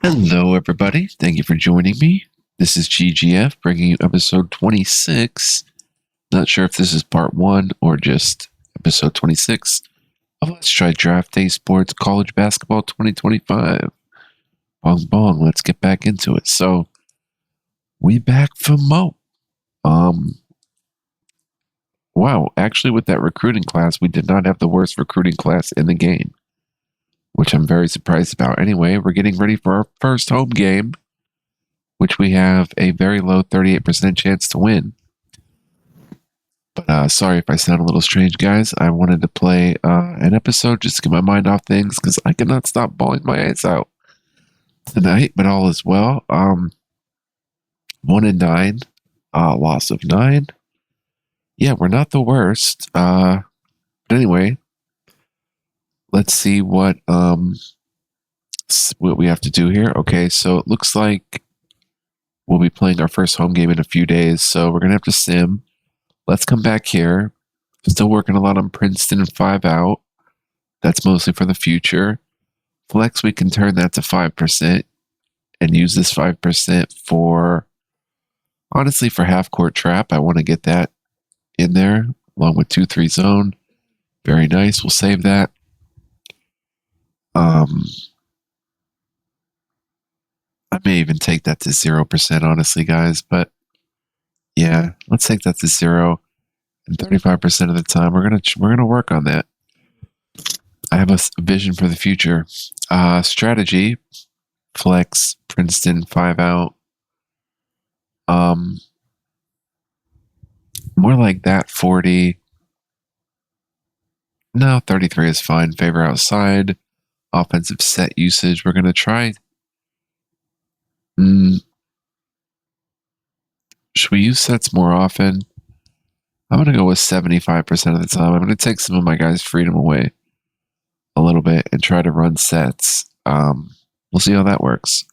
Hello, everybody. Thank you for joining me. This is GGF bringing you episode 26. Not sure if this is part 1 or just episode 26 of Let's Try Draft Day Sports College Basketball 2025. Bong bong, let's get back into it. So, we back for Mo. Wow, actually, with that recruiting class, we did not have the worst recruiting class in the game, which I'm very surprised about. Anyway, we're getting ready for our first home game, which we have a very low 38% chance to win. But sorry if I sound a little strange, guys. I wanted to play an episode just to get my mind off things because I cannot stop bawling my eyes out tonight, but all is well. 1-9, loss of 9. Yeah, we're not the worst. But anyway, let's see what we have to do here. Okay, so it looks like we'll be playing our first home game in a few days, so we're gonna have to sim. Let's come back here. Still working a lot on Princeton and 5 out. That's mostly for the future. Flex, we can turn that to 5% and use this 5% for, honestly, for half court trap. I want to get that in there along with 2-3 zone. Very nice. We'll save that. I may even take that to 0%, honestly, guys. But yeah, let's take that to 0. And 35% of the time, we're gonna work on that. I have a vision for the future. Strategy, flex, Princeton, 5 out. More like that, 40. No, 33 is fine. Favor outside. Offensive set usage. We're going to try. Should we use sets more often? I'm going to go with 75% of the time. I'm going to take some of my guys' freedom away a little bit and try to run sets. We'll see how that works.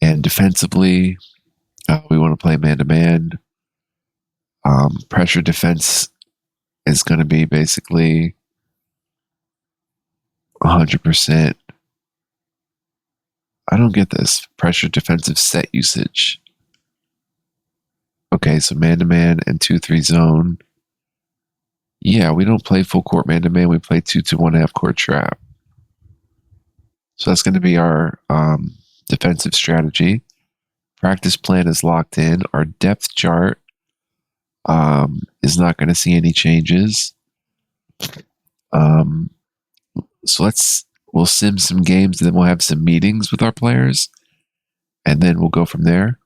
And defensively, we want to play man-to-man. Pressure defense is going to be basically 100%. I don't get this. Pressure defensive set usage. Okay, so man-to-man and 2-3 zone. Yeah, we don't play full court man-to-man. We play 2-1 half court trap. So that's going to be our defensive strategy. Practice plan is locked in. Our depth chart is not going to see any changes. So we'll sim some games, and then we'll have some meetings with our players, and then we'll go from there.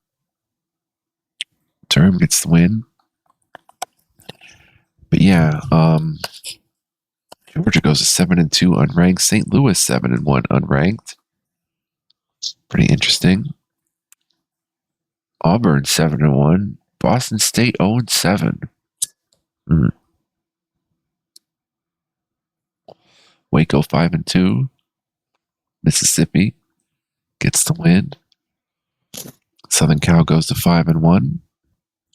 Term gets the win. But yeah, Georgia goes to 7-2 unranked. St. Louis 7-1 unranked. Pretty interesting. Auburn 7-1. Boston State 0-7. Waco 5-2. Mississippi gets the win. Southern Cal goes to 5-1.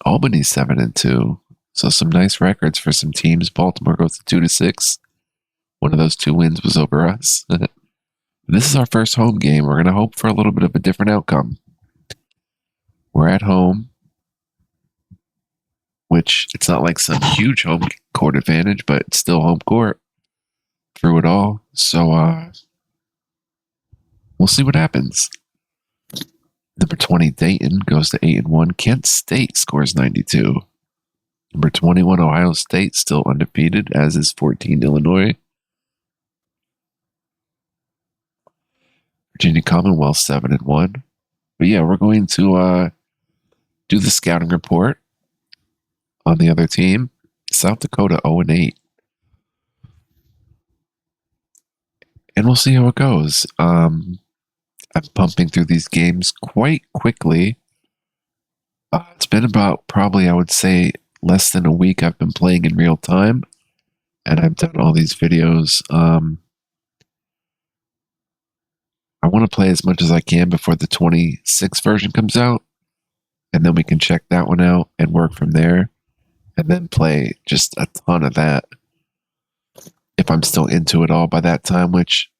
Albany 7-2. So some nice records for some teams. Baltimore goes to 2-6. One of those 2 wins was over us. This is our first home game. We're going to hope for a little bit of a different outcome. We're at home, which it's not like some huge home court advantage, but it's still home court through it all. So we'll see what happens. Number 20, Dayton goes to 8-1. Kent State scores 92. Number 21, Ohio State, still undefeated, as is 14, Illinois. Virginia Commonwealth 7-1. But yeah, we're going to do the scouting report on the other team. South Dakota 0-8. And we'll see how it goes. I'm pumping through these games quite quickly. It's been about probably, I would say, less than a week I've been playing in real time. And I've done all these videos. I want to play as much as I can before the 26 version comes out. And then we can check that one out and work from there. And then play just a ton of that. If I'm still into it all by that time, which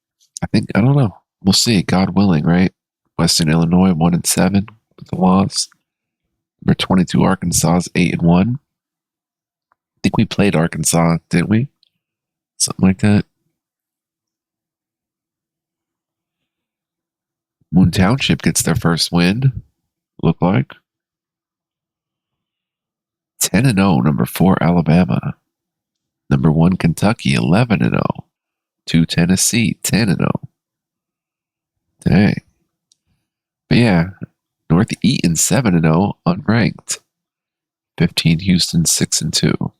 I don't know. We'll see, God willing, right? Western Illinois 1-7 with the loss. Number 22 Arkansas is 8-1. I think we played Arkansas, didn't we? Something like that. Moon Township gets their first win. Look like 10-0. Number 4 Alabama. Number 1 Kentucky 11-0. 2 Tennessee 10-0. Dang. But yeah, North Eaton 7-0, unranked. 15 Houston 6-2.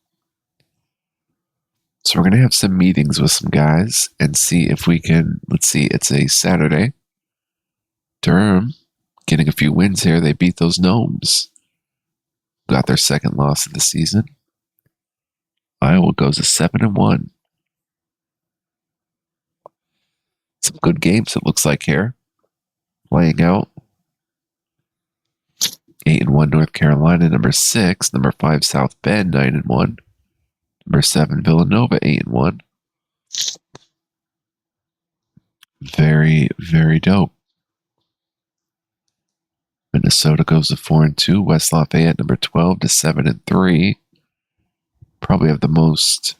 So we're going to have some meetings with some guys and see if we can, let's see, it's a Saturday. Durham getting a few wins here. They beat those Gnomes. Got their second loss of the season. Iowa goes to 7-1. Some good games it looks like here. Playing out. 8-1 North Carolina, number 6. Number 5 South Bend, 9-1. Number 7 Villanova, 8-1. Very, very dope. Minnesota goes to 4-2. West Lafayette, number 12, to 7-3. Probably have the most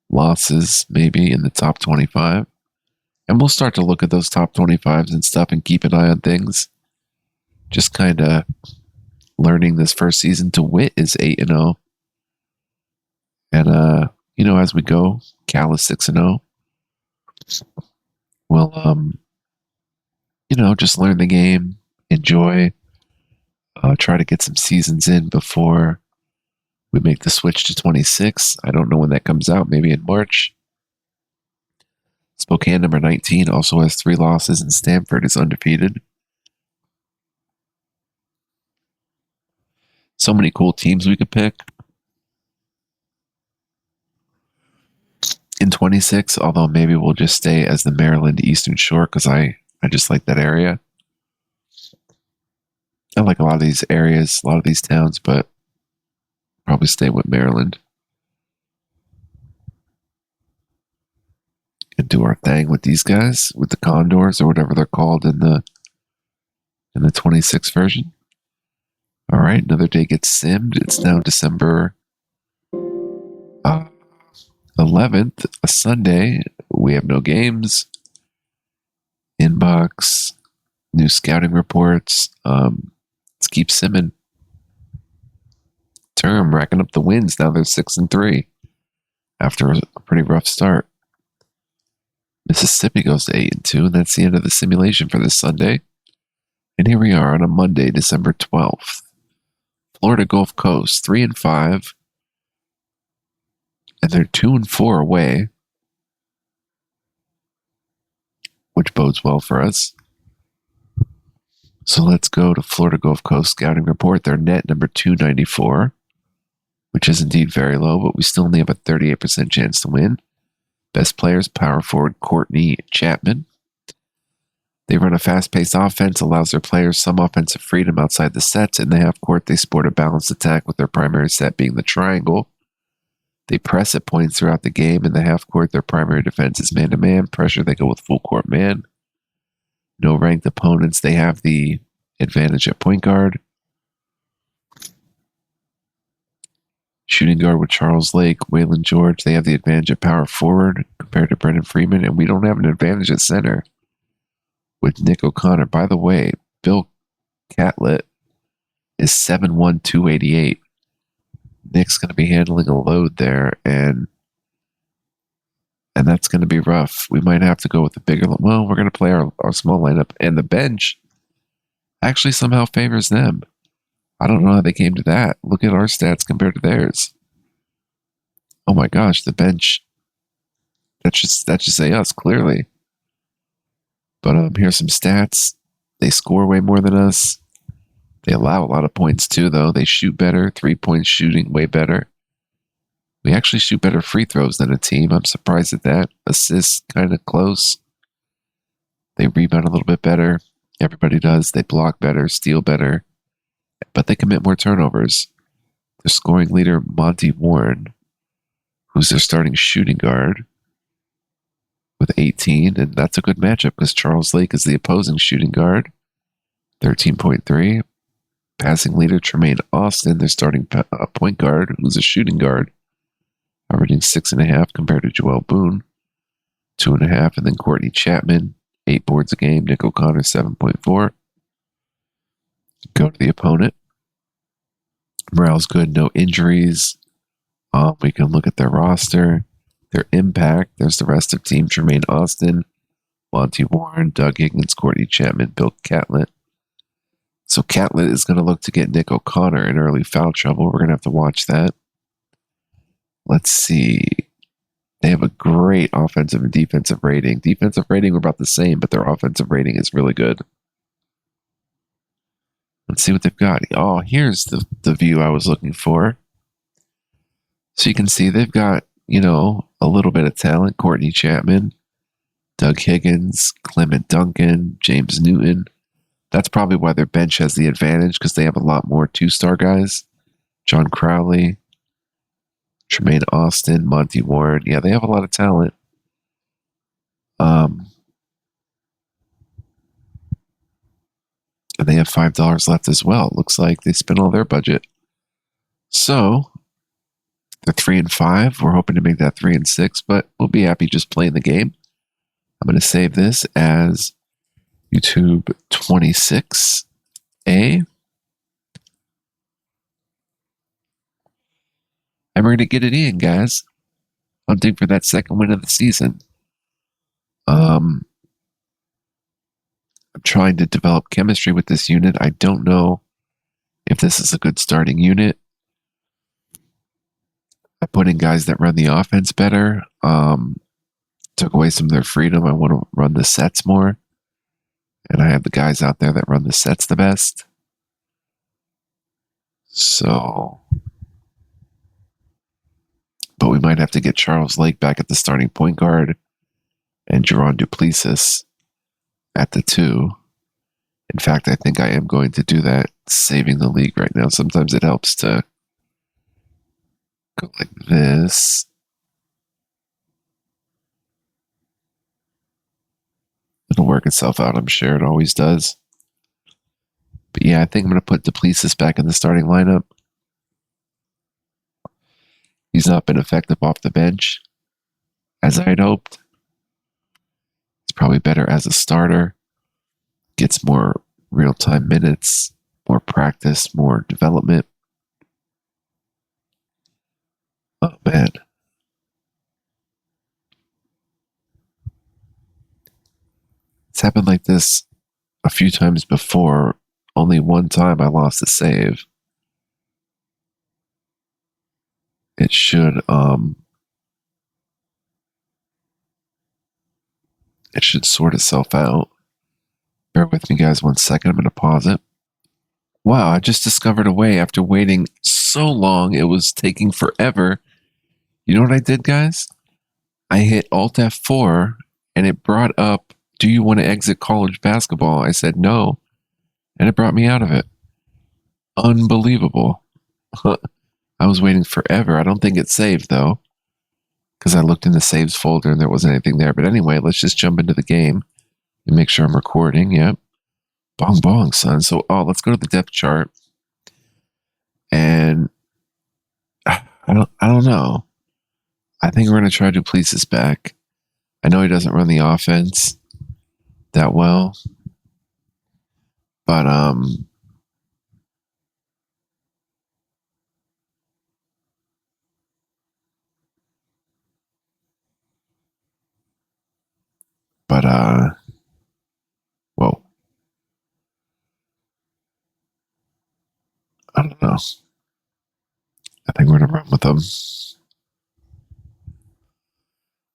losses, maybe, in the top 25. And we'll start to look at those top 25s and stuff and keep an eye on things. Just kind of learning this first season. DeWitt is 8-0. And, as we go, Cal is 6-0. We'll, just learn the game, enjoy, try to get some seasons in before we make the switch to 26. I don't know when that comes out, maybe in March. Spokane, number 19, also has 3 losses, and Stanford is undefeated. So many cool teams we could pick. In 26, although maybe we'll just stay as the Maryland Eastern Shore because I just like that area. I like a lot of these areas, a lot of these towns, but probably stay with Maryland. And do our thing with these guys, with the Condors or whatever they're called in the 26 version. All right, another day gets simmed. It's now December 11th, a Sunday. We have no games. Inbox, new scouting reports. Let's keep simming. Term racking up the wins. Now they're 6-3 after a pretty rough start. Mississippi goes to 8-2, and that's the end of the simulation for this Sunday. And here we are on a Monday, December 12th. Florida Gulf Coast 3-5. And they're 2-4 away, which bodes well for us. So let's go to Florida Gulf Coast scouting report. Their net number 294, which is indeed very low, but we still only have a 38% chance to win. Best players, power forward Courtney Chapman. They run a fast-paced offense, allows their players some offensive freedom outside the sets. In the half court, they sport a balanced attack with their primary set being the triangle. They press at points throughout the game. In the half court, their primary defense is man-to-man. Pressure, they go with full court man. No ranked opponents. They have the advantage at point guard. Shooting guard with Charles Lake, Waylon George. They have the advantage at power forward compared to Brendan Freeman. And we don't have an advantage at center with Nick O'Connor. By the way, Bill Catlett is 7'1", 288. Nick's going to be handling a load there, and that's going to be rough. We might have to go with a bigger. Well, we're going to play our small lineup, and the bench actually somehow favors them. I don't know how they came to that. Look at our stats compared to theirs. Oh my gosh, the bench. That should say us clearly. But here's some stats. They score way more than us. They allow a lot of points too, though. They shoot better. 3-point shooting, way better. We actually shoot better free throws than a team. I'm surprised at that. Assists, kind of close. They rebound a little bit better. Everybody does. They block better, steal better. But they commit more turnovers. Their scoring leader, Monty Warren, who's their starting shooting guard, with 18. And that's a good matchup because Charles Lake is the opposing shooting guard. 13.3. Passing leader Tremaine Austin, their starting point guard, who's a shooting guard, averaging 6.5 compared to Joel Boone, 2.5. And then Courtney Chapman, 8 boards a game. Nick O'Connor, 7.4. Go to the opponent. Morale's good, no injuries. We can look at their roster, their impact. There's the rest of team: Tremaine Austin, Monty Warren, Doug Higgins, Courtney Chapman, Bill Catlett. So Catlett is going to look to get Nick O'Connor in early foul trouble. We're going to have to watch that. Let's see. They have a great offensive and defensive rating. Defensive rating are about the same, but their offensive rating is really good. Let's see what they've got. Oh, here's the view I was looking for. So you can see they've got, a little bit of talent. Courtney Chapman, Doug Higgins, Clement Duncan, James Newton. That's probably why their bench has the advantage, because they have a lot more 2-star guys. John Crowley, Tremaine Austin, Monty Warren. Yeah, they have a lot of talent. And they have $5 left as well. Looks like they spent all their budget. So they're 3-5. We're hoping to make that 3-6, but we'll be happy just playing the game. I'm going to save this as YouTube 26A. And we're going to get it in, guys. Hunting for that second win of the season. I'm trying to develop chemistry with this unit. I don't know if this is a good starting unit. I put in guys that run the offense better. Took away some of their freedom. I want to run the sets more. And I have the guys out there that run the sets the best. So, but we might have to get Charles Lake back at the starting point guard and Jerron Duplessis at the 2. In fact, I think I am going to do that, saving the league right now. Sometimes it helps to go like this. It'll work itself out, I'm sure. It always does. But yeah, I think I'm going to put Duplessis back in the starting lineup. He's not been effective off the bench, as I had hoped. He's probably better as a starter. Gets more real-time minutes, more practice, more development. Oh, man. It's happened like this a few times before. Only one time I lost a save. It should sort itself out. Bear with me, guys, 1 second. I'm going to pause it. Wow, I just discovered a way after waiting so long. It was taking forever. You know what I did, guys? I hit Alt F4 and it brought up, do you want to exit college basketball? I said no, and it brought me out of it. Unbelievable. I was waiting forever. I don't think it saved, though, because I looked in the saves folder and there wasn't anything there. But anyway, let's just jump into the game and make sure I'm recording. Yep. Bong bong, son. So, let's go to the depth chart. And I don't know. I think we're going to try Duplessis back. I know he doesn't run the offense that well, but whoa, I don't know. I think we're going to run with them.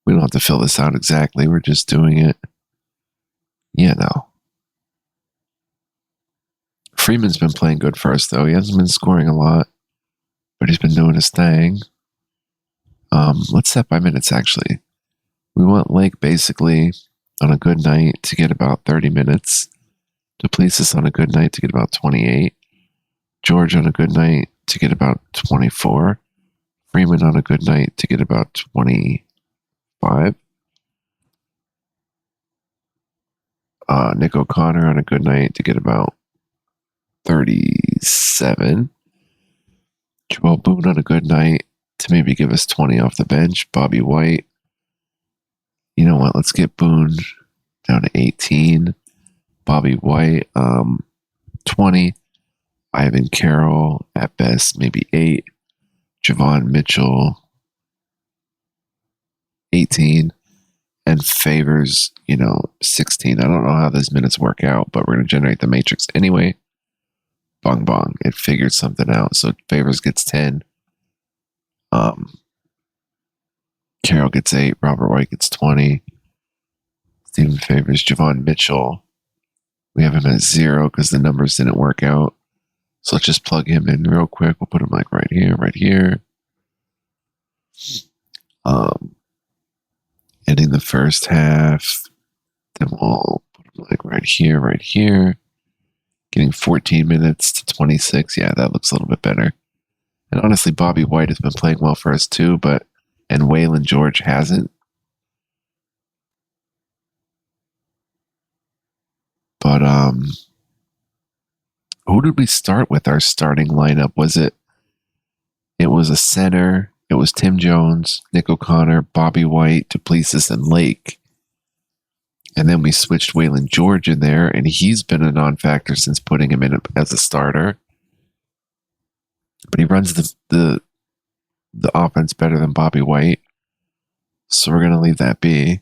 We don't have to fill this out exactly. We're just doing it. Yeah, no. Freeman's been playing good for us, though. He hasn't been scoring a lot, but he's been doing his thing. Let's set by minutes, actually. We want Lake basically on a good night to get about 30 minutes. Duplessis on a good night to get about 28. George on a good night to get about 24. Freeman on a good night to get about 25. Nick O'Connor on a good night to get about 37. Joel Boone on a good night to maybe give us 20 off the bench. Bobby White. You know what? Let's get Boone down to 18. Bobby White, 20. Ivan Carroll, at best, maybe 8. Javon Mitchell, 18. And Favors, 16. I don't know how those minutes work out, but we're going to generate the matrix anyway. Bong bong. It figured something out. So Favors gets 10. Carroll gets 8. Robert White gets 20. Steven Favors, Javon Mitchell. We have him at 0 because the numbers didn't work out. So let's just plug him in real quick. We'll put him like right here, right here. Ending the first half. Then we'll put him like right here, right here. Getting 14 minutes to 26. Yeah, that looks a little bit better. And honestly, Bobby White has been playing well for us too, and Waylon George hasn't. But who did we start with our starting lineup? It was a center. It was Tim Jones, Nick O'Connor, Bobby White, Duplessis, and Lake. And then we switched Waylon George in there, and he's been a non-factor since putting him in as a starter. But he runs the offense better than Bobby White. So we're going to leave that be.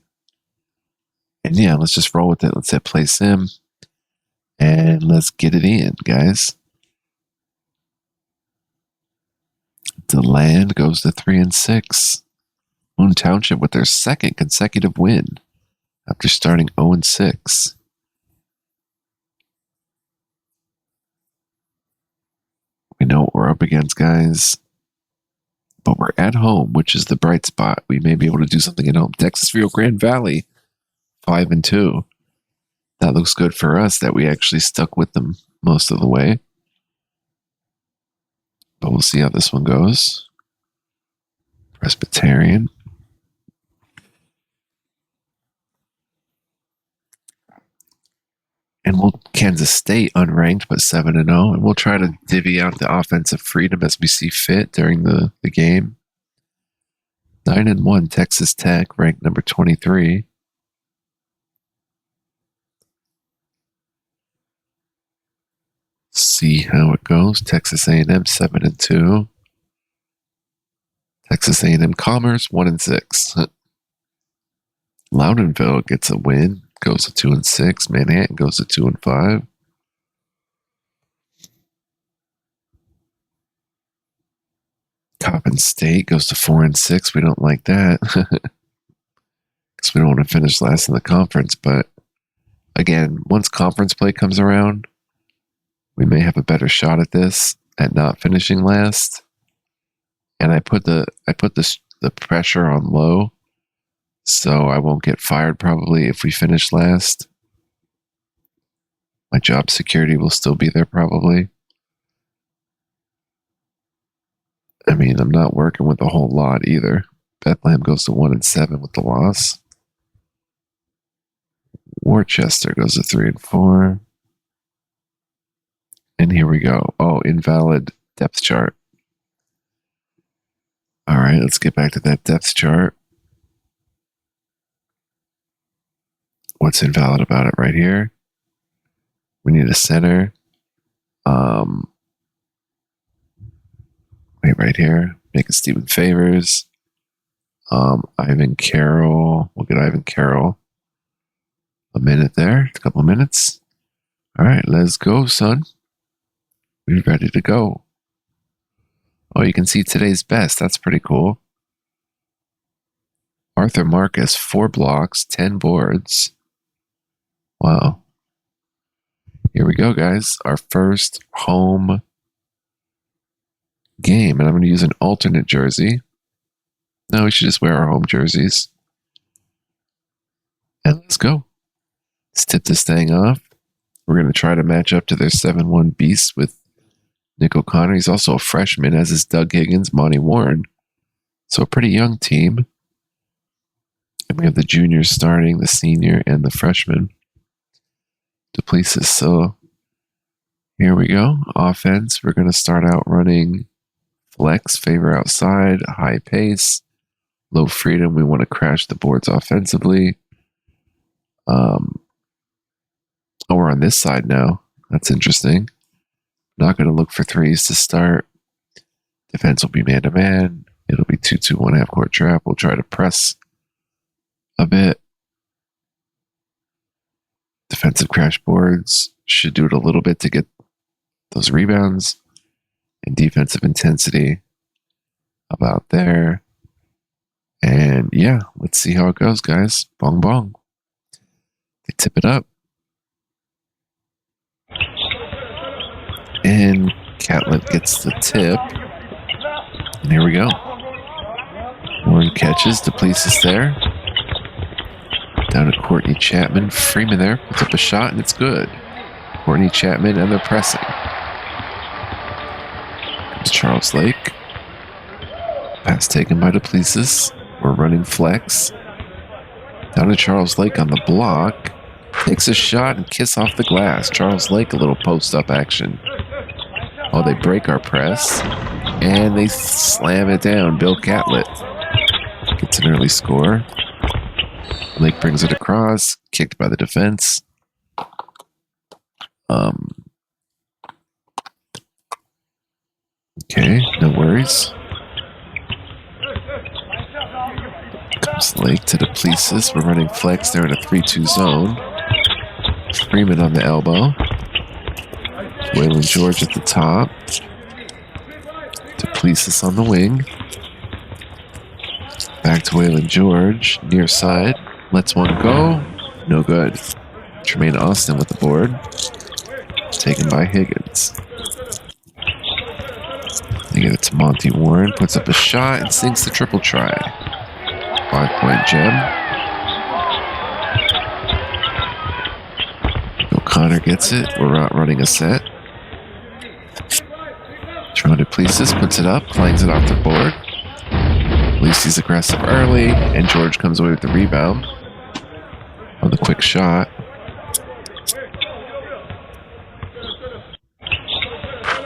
And yeah, let's just roll with it. Let's hit play sim. And let's get it in, guys. DeLand goes to 3-6. Moon Township with their second consecutive win after starting 0-6. We know what we're up against, guys. But we're at home, which is the bright spot. We may be able to do something at home. Texas Rio Grande Valley, 5-2. That looks good for us that we actually stuck with them most of the way. But we'll see how this one goes. Presbyterian. And Kansas State unranked, but 7-0. And we'll try to divvy out the offensive freedom as we see fit during the game. 9-1, Texas Tech, ranked number 23. See how it goes. Texas A&M 7-2. Texas A&M Commerce 1-6. Loudonville gets a win, goes to 2-6. Manhattan goes to 2-5. Coppin State goes to 4-6. We don't like that because we don't want to finish last in the conference. But again, once conference play comes around, we may have a better shot at this, at not finishing last. And I put the pressure on low, so I won't get fired probably if we finish last. My job security will still be there probably. I mean, I'm not working with a whole lot either. Bethlehem goes to 1-7 with the loss. Worcester goes to 3-4. And here we go. Oh, invalid depth chart. All right, let's get back to that depth chart. What's invalid about it right here? We need a center. Wait, right here. Make it Stephen Favors. Ivan Carroll. We'll get Ivan Carroll. A minute there. A couple of minutes. All right, let's go, son. We're ready to go. Oh, you can see today's best. That's pretty cool. Arthur Marcus, 4 blocks, 10 boards. Wow. Here we go, guys. Our first home game. And I'm going to use an alternate jersey. No, we should just wear our home jerseys. And let's go. Let's tip this thing off. We're going to try to match up to their 7-1 beast with Nick O'Connor. He's also a freshman, as is Doug Higgins, Monty Warren. So a pretty young team. And we have the juniors starting, the senior, and the freshman. Duplessis. So Here we go. Offense. We're going to start out running flex, favor outside, high pace, low freedom. We want to crash the boards offensively. Oh, we're on this side now. That's interesting. Not going to look for threes to start. Defense will be man-to-man. It'll be 2-2-1 half-court trap. We'll try to press a bit. Defensive crash boards. Should do it a little bit to get those rebounds. And defensive intensity about there. And yeah, let's see how it goes, guys. Bong bong. They tip it up. And Catlett gets the tip. And here we go. Warren catches. Duplessis there. Down to Courtney Chapman. Freeman there. Puts up a shot, and it's good. Courtney Chapman, and they're pressing. Comes Charles Lake. Pass taken by Duplessis. We're running flex. Down to Charles Lake on the block. Takes a shot and kiss off the glass. Charles Lake, a little post-up action. Oh, they break our press. And they slam it down. Bill Catlett gets an early score. Lake brings it across. Kicked by the defense. Okay, no worries. Comes Lake to Duplessis. We're running flex. They're in a 3-2 zone. Freeman on the elbow. Waylon George at the top. Duplessis on the wing. Back to Waylon George. Near side. Lets one go. No good. Tremaine Austin with the board. Taken by Higgins. They get it to Monty Warren. Puts up a shot and sinks the triple try. 5-point gem. O'Connor gets it. We're out running a set. Jerome Duplessis puts it up, clangs it off the board. At least he's aggressive early, and George comes away with the rebound on the quick shot.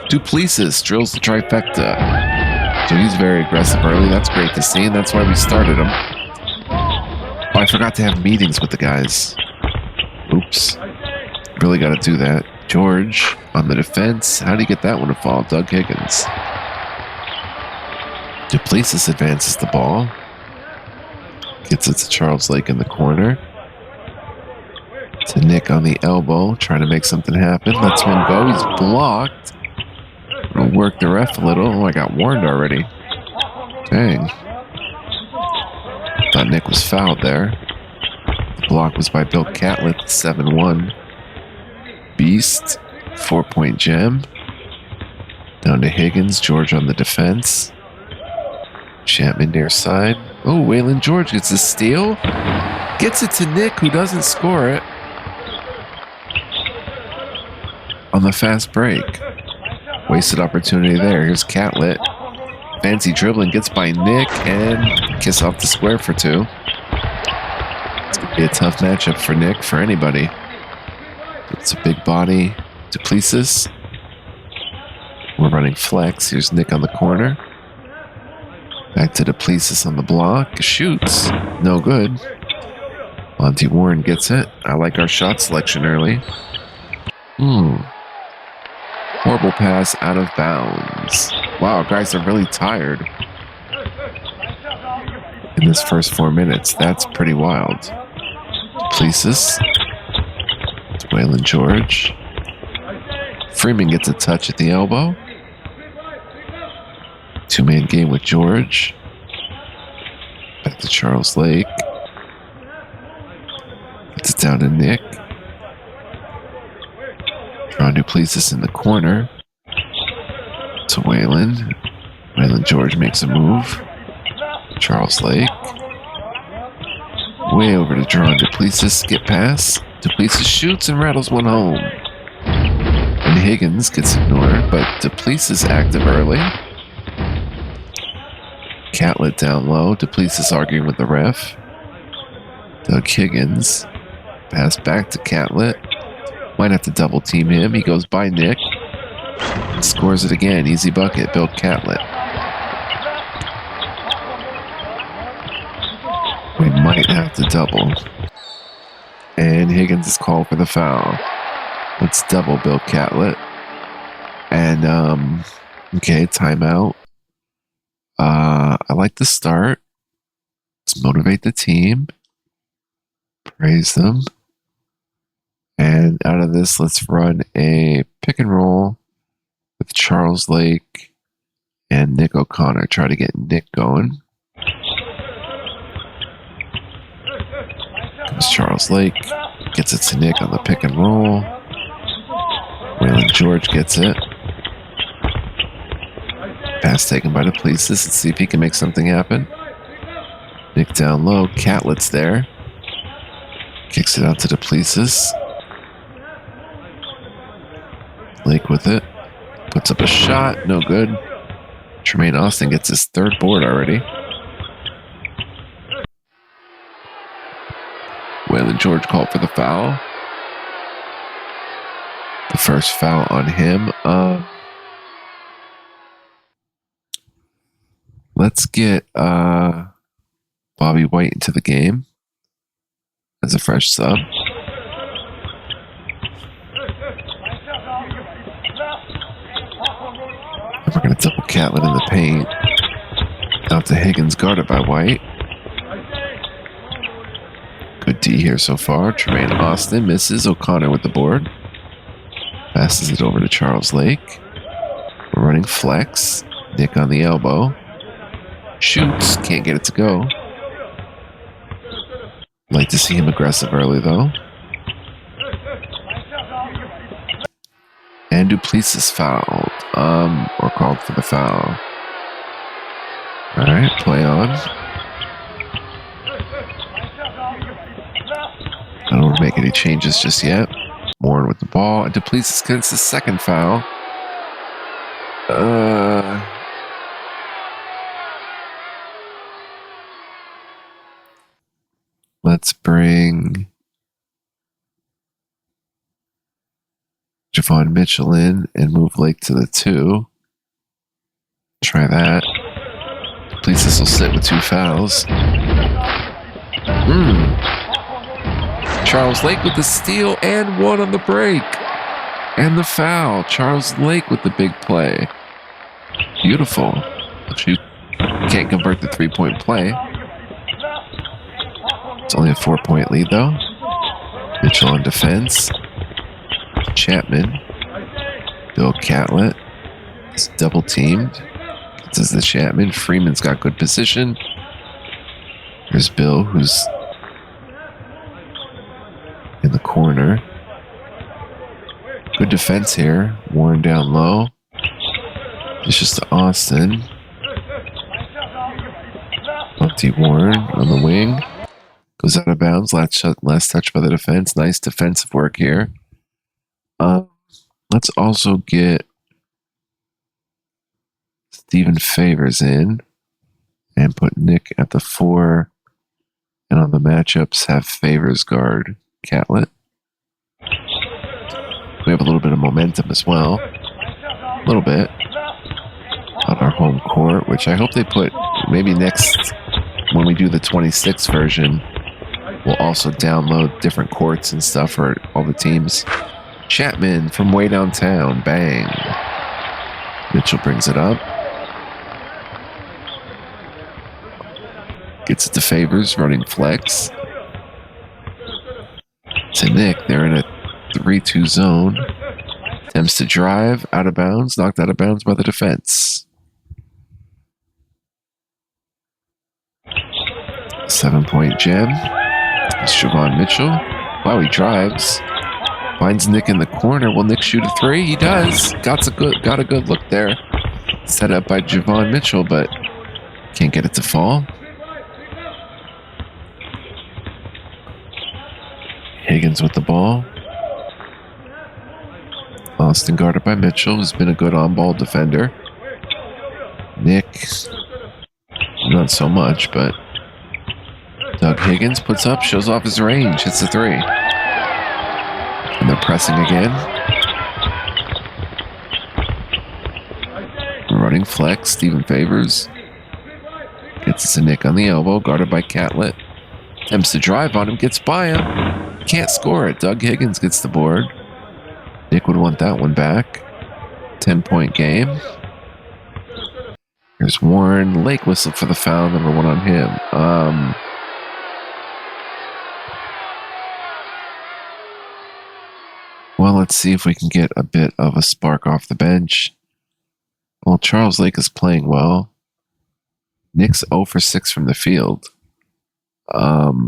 Duplessis drills the trifecta. So he's very aggressive early. That's great to see, and that's why we started him. Oh, I forgot to have meetings with the guys. Oops. Really got to do that. George on the defense. How do you get that one to fall? Doug Higgins. Duplessis advances the ball. Gets it to Charles Lake in the corner. To Nick on the elbow. Trying to make something happen. Lets one go. He's blocked. Gonna work the ref a little. Oh, I got warned already. Dang. Thought Nick was fouled there. The block was by Bill Catlett. 7-1. Beast. 4-point gem. Down to Higgins. George on the defense. Chapman near side. Oh, Waylon George gets a steal. Gets it to Nick, who doesn't score it. On the fast break. Wasted opportunity there. Here's Catlett. Fancy dribbling. Gets by Nick and kiss off the square for two. It's going to be a tough matchup for Nick, for anybody. It's a big body. Duplessis. We're running flex. Here's Nick on the corner. Back to Duplessis on the block. Shoots. No good. Monty Warren gets it. I like our shot selection early. Horrible pass out of bounds. Wow, guys are really tired in this first 4 minutes. That's pretty wild. Duplessis. It's Waylon George. Freeman gets a touch at the elbow. Two-man game with George. Back to Charles Lake. Gets it down to Nick. Jerome Duplessis in the corner. To Waylon. Waylon George makes a move. Charles Lake. Way over to Jerome Duplessis. Skip pass. Duplessis shoots and rattles one home. And Higgins gets ignored, but Duplessis active early. Catlett down low. Duplessis arguing with the ref. Doug Higgins. Pass back to Catlett. Might have to double team him. He goes by Nick. Scores it again. Easy bucket. Bill Catlett. We might have to double. And Higgins is called for the foul. Let's double Bill Catlett. And, okay, timeout. I like the start. Let's motivate the team. Praise them. And out of this, let's run a pick and roll with Charles Lake and Nick O'Connor. Try to get Nick going. Comes Charles Lake. Gets it to Nick on the pick and roll. Waylon George gets it. Pass taken by Duplessis. Let's see if he can make something happen. Nick down low. Catlett's there. Kicks it out to Duplessis. Lake with it. Puts up a shot. No good. Tremaine Austin gets his third board already. Waylon George called for the foul. The first foul on him. Let's get Bobby White into the game as a fresh sub. And we're going to double Catlett in the paint. Out to Higgins, guarded by White. Good D here so far. Tremaine Austin misses. O'Connor with the board. Passes it over to Charles Lake. We're running flex. Nick on the elbow. Shoots. Can't get it to go. Like to see him aggressive early, though. And Duplessis fouled. Or called for the foul. Alright, play on. I don't want to make any changes just yet. Warren with the ball. And Duplessis gets his second foul. Let's bring Javon Mitchell in and move Lake to the 2. Try that. Duplessis will sit with 2 fouls. Charles Lake with the steal and 1 on the break. And the foul. Charles Lake with the big play. Beautiful. Shoot. Can't convert the 3-point play. It's only a 4-point lead, though. Mitchell on defense. Chapman. Bill Catlett is double teamed. This is the Chapman. Freeman's got good position. Here's Bill, who's in the corner. Good defense here. Warren down low. It's just to Austin. Empty Warren on the wing. Goes out of bounds. Last touch by the defense. Nice defensive work here. Let's also get Stephen Favors in and put Nick at the 4. And on the matchups, have Favors guard Catlett. We have a little bit of momentum as well. A little bit. On our home court, which I hope they put maybe next, when we do the 26 version, we'll also download different courts and stuff for all the teams. Chapman from way downtown. Bang. Mitchell brings it up. Gets it to Favors, running flex. To Nick. They're in a 3-2 zone. Attempts to drive. Out of bounds. Knocked out of bounds by the defense. 7-point gem. It's Javon Mitchell. Wow, he drives. Finds Nick in the corner. Will Nick shoot a 3? He does. Got a good look there. Set up by Javon Mitchell, but can't get it to fall. Higgins with the ball. Austin guarded by Mitchell, who's been a good on-ball defender. Nick, not so much, but Doug Higgins puts up, shows off his range, hits the 3. And they're pressing again. Running flex, Steven Favors. Gets us a nick on the elbow, guarded by Catlett. Attempts to drive on him, gets by him. Can't score it. Doug Higgins gets the board. Nick would want that one back. 10-point game. Here's Warren. Lake whistle for the foul, number 1 on him. Well, let's see if we can get a bit of a spark off the bench. Well, Charles Lake is playing well. Nick's 0 for 6 from the field. But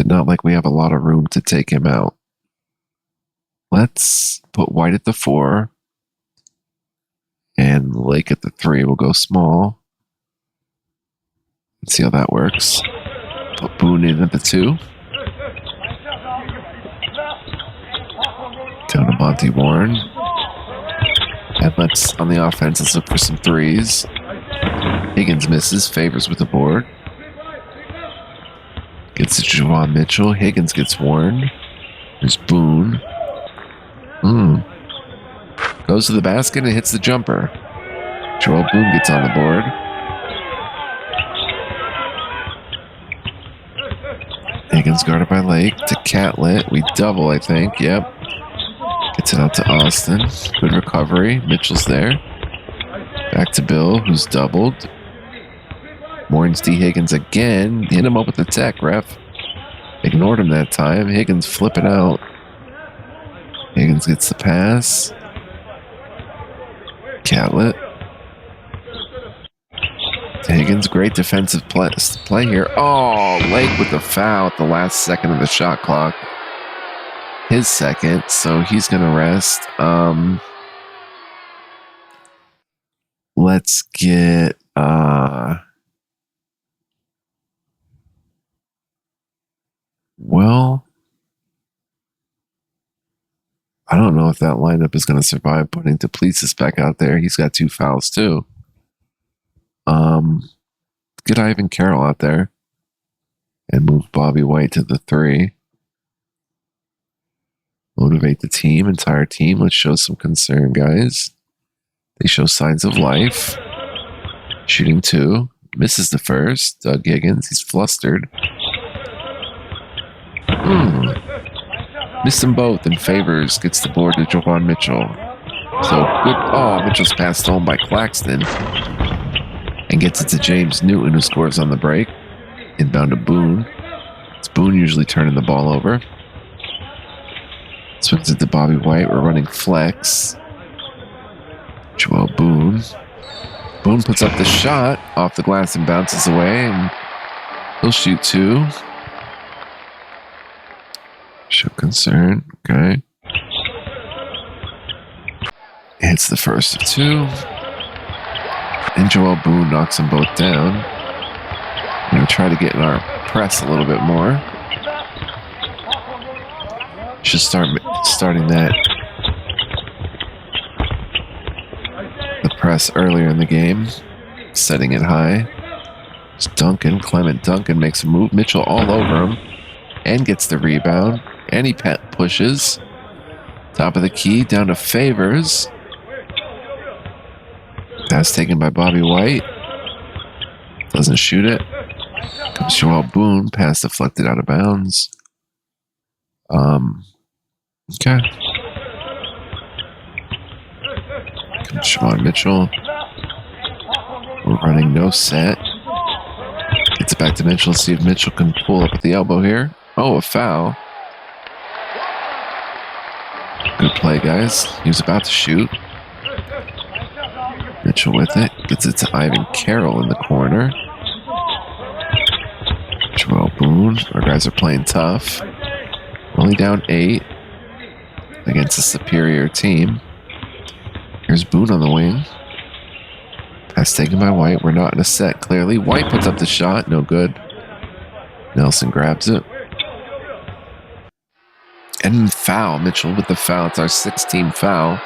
not like we have a lot of room to take him out. Let's put White at the 4. And Lake at the 3. We'll go small. Let's see how that works. Put Boone in at the 2. Down to Monty Warren. And let's, on the offense, let's look for some threes. Higgins misses. Favors with the board. Gets to Javon Mitchell. Higgins gets Warren. There's Boone. Goes to the basket and hits the jumper. Joel Boone gets on the board. Higgins guarded by Lake to Catlett. We double, I think. Yep. Gets it out to Austin. Good recovery. Mitchell's there. Back to Bill, who's doubled. Mourns D. Higgins again. Hit him up with the tech, ref. Ignored him that time. Higgins flipping out. Higgins gets the pass. Catlett. Higgins, great defensive play here. Oh, Lake with the foul at the last second of the shot clock. His second, so he's going to rest. Let's get... well... I don't know if that lineup is going to survive putting Duplessis back out there. He's got 2 fouls, too. Get Ivan Carroll out there. And move Bobby White to the 3. Motivate the team, entire team. Let's show some concern, guys. They show signs of life. Shooting 2. Misses the first. Doug Higgins, he's flustered. Missed them both, and Favors gets the board to Javon Mitchell. So good. Oh, Mitchell's passed home by Claxton. And gets it to James Newton, who scores on the break. Inbound to Boone. It's Boone usually turning the ball over. Swings it to Bobby White. We're running flex. Joel Boone. Boone puts up the shot off the glass and bounces away, and he'll shoot 2. Show concern. Okay. Hits the first of 2. And Joel Boone knocks them both down. I'm going to try to get in our press a little bit more. Should starting that. The press earlier in the game. Setting it high. It's Duncan. Clement Duncan makes a move. Mitchell all over him. And gets the rebound. And he pushes. Top of the key. Down to Favors. Pass taken by Bobby White. Doesn't shoot it. Comes Joel Boone. Pass deflected out of bounds. Okay. Comes Javon Mitchell. We're running no set. Gets it back to Mitchell. See if Mitchell can pull up at the elbow here. Oh, a foul. Good play, guys. He was about to shoot. Mitchell with it. Gets it to Ivan Carroll in the corner. Joel Boone. Our guys are playing tough. Only down 8 against a superior team. Here's Boone on the wing. Pass taken by White. We're not in a set, clearly. White puts up the shot. No good. Nelson grabs it. And foul. Mitchell with the foul. It's our 6th-team foul.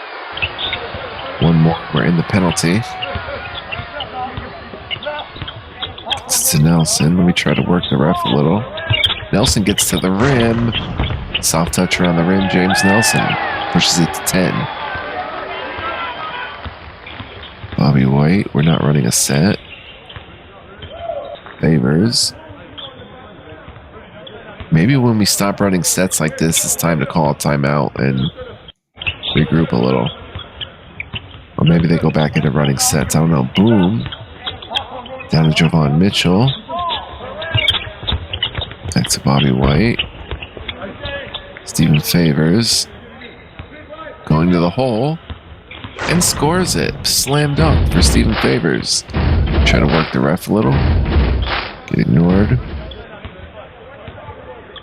One more. We're in the penalty. It's to Nelson. Let me try to work the ref a little. Nelson gets to the rim. Soft touch around the rim. James Nelson pushes it to 10. Bobby White. We're not running a set. Favors. Maybe when we stop running sets like this, it's time to call a timeout and regroup a little. Or maybe they go back into running sets. I don't know. Boom. Down to Javon Mitchell. Back to Bobby White. Stephen Favors. Going to the hole. And scores it. Slam dunk for Stephen Favors. Trying to work the ref a little. Get ignored.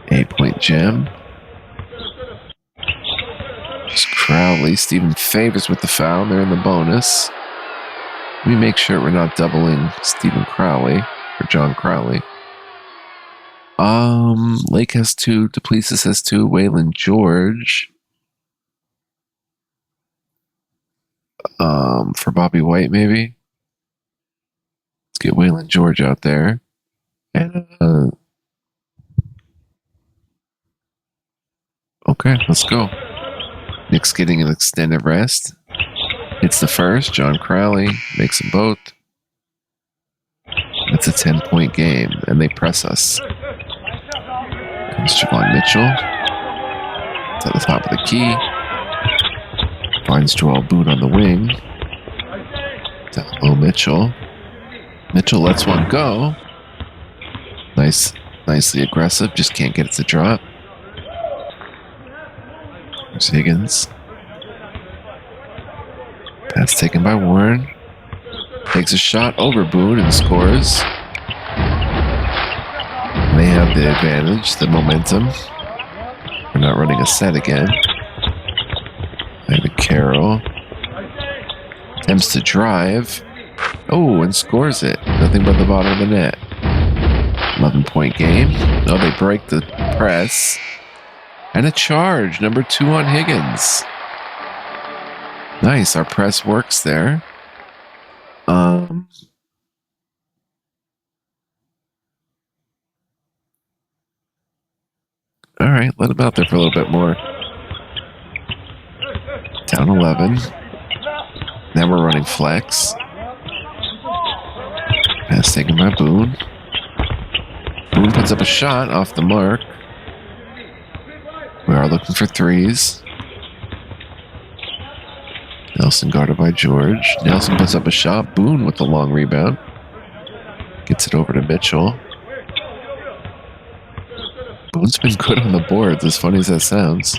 8-point gem. Just Crowley. Stephen Favors with the foul. They're in the bonus. Let me make sure we're not doubling Stephen Crowley or John Crowley. Lake has 2. Duplessis has 2. Waylon George. For Bobby White, maybe. Let's get Waylon George out there. And, okay, let's go. Nick's getting an extended rest. Hits the first. John Crowley makes them both. It's a 10-point game, and they press us. Comes Javon Mitchell. It's at the top of the key. Finds Joel Boone on the wing. Down low Mitchell. Mitchell lets one go. Nicely aggressive. Just can't get it to drop. There's Higgins. Pass taken by Warren. Takes a shot over Boone and scores. They have the advantage, the momentum. We're not running a set again. David Carroll. Attempts to drive. Oh, and scores it. Nothing but the bottom of the net. 11-point game. Oh, they break the press. And a charge. Number 2 on Higgins. Nice. Our press works there. All right, let him out there for a little bit more. Down 11. Now we're running flex. Pass taken by Boone. Boone puts up a shot off the mark. We are looking for threes. Nelson guarded by George. Nelson puts up a shot. Boone with the long rebound. Gets it over to Mitchell. Boone's been good on the boards, as funny as that sounds.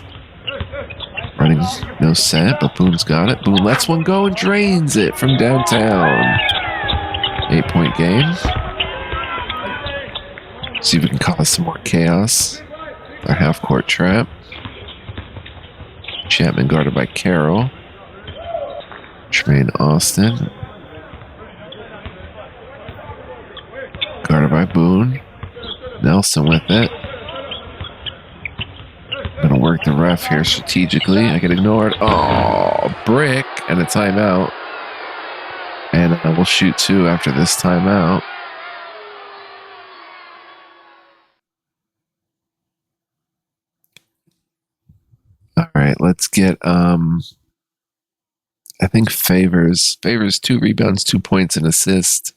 Running no set, but Boone's got it. Boone lets one go and drains it from downtown. 8-point game. See if we can cause some more chaos. Our half-court trap. Chapman guarded by Carroll. Tremaine Austin. Guarded by Boone. Nelson with it. Gonna work the ref here strategically. I get ignored. Oh, brick and a timeout. And we'll shoot 2 after this timeout. All right, let's get I think Favors 2 rebounds, 2 points, and assist.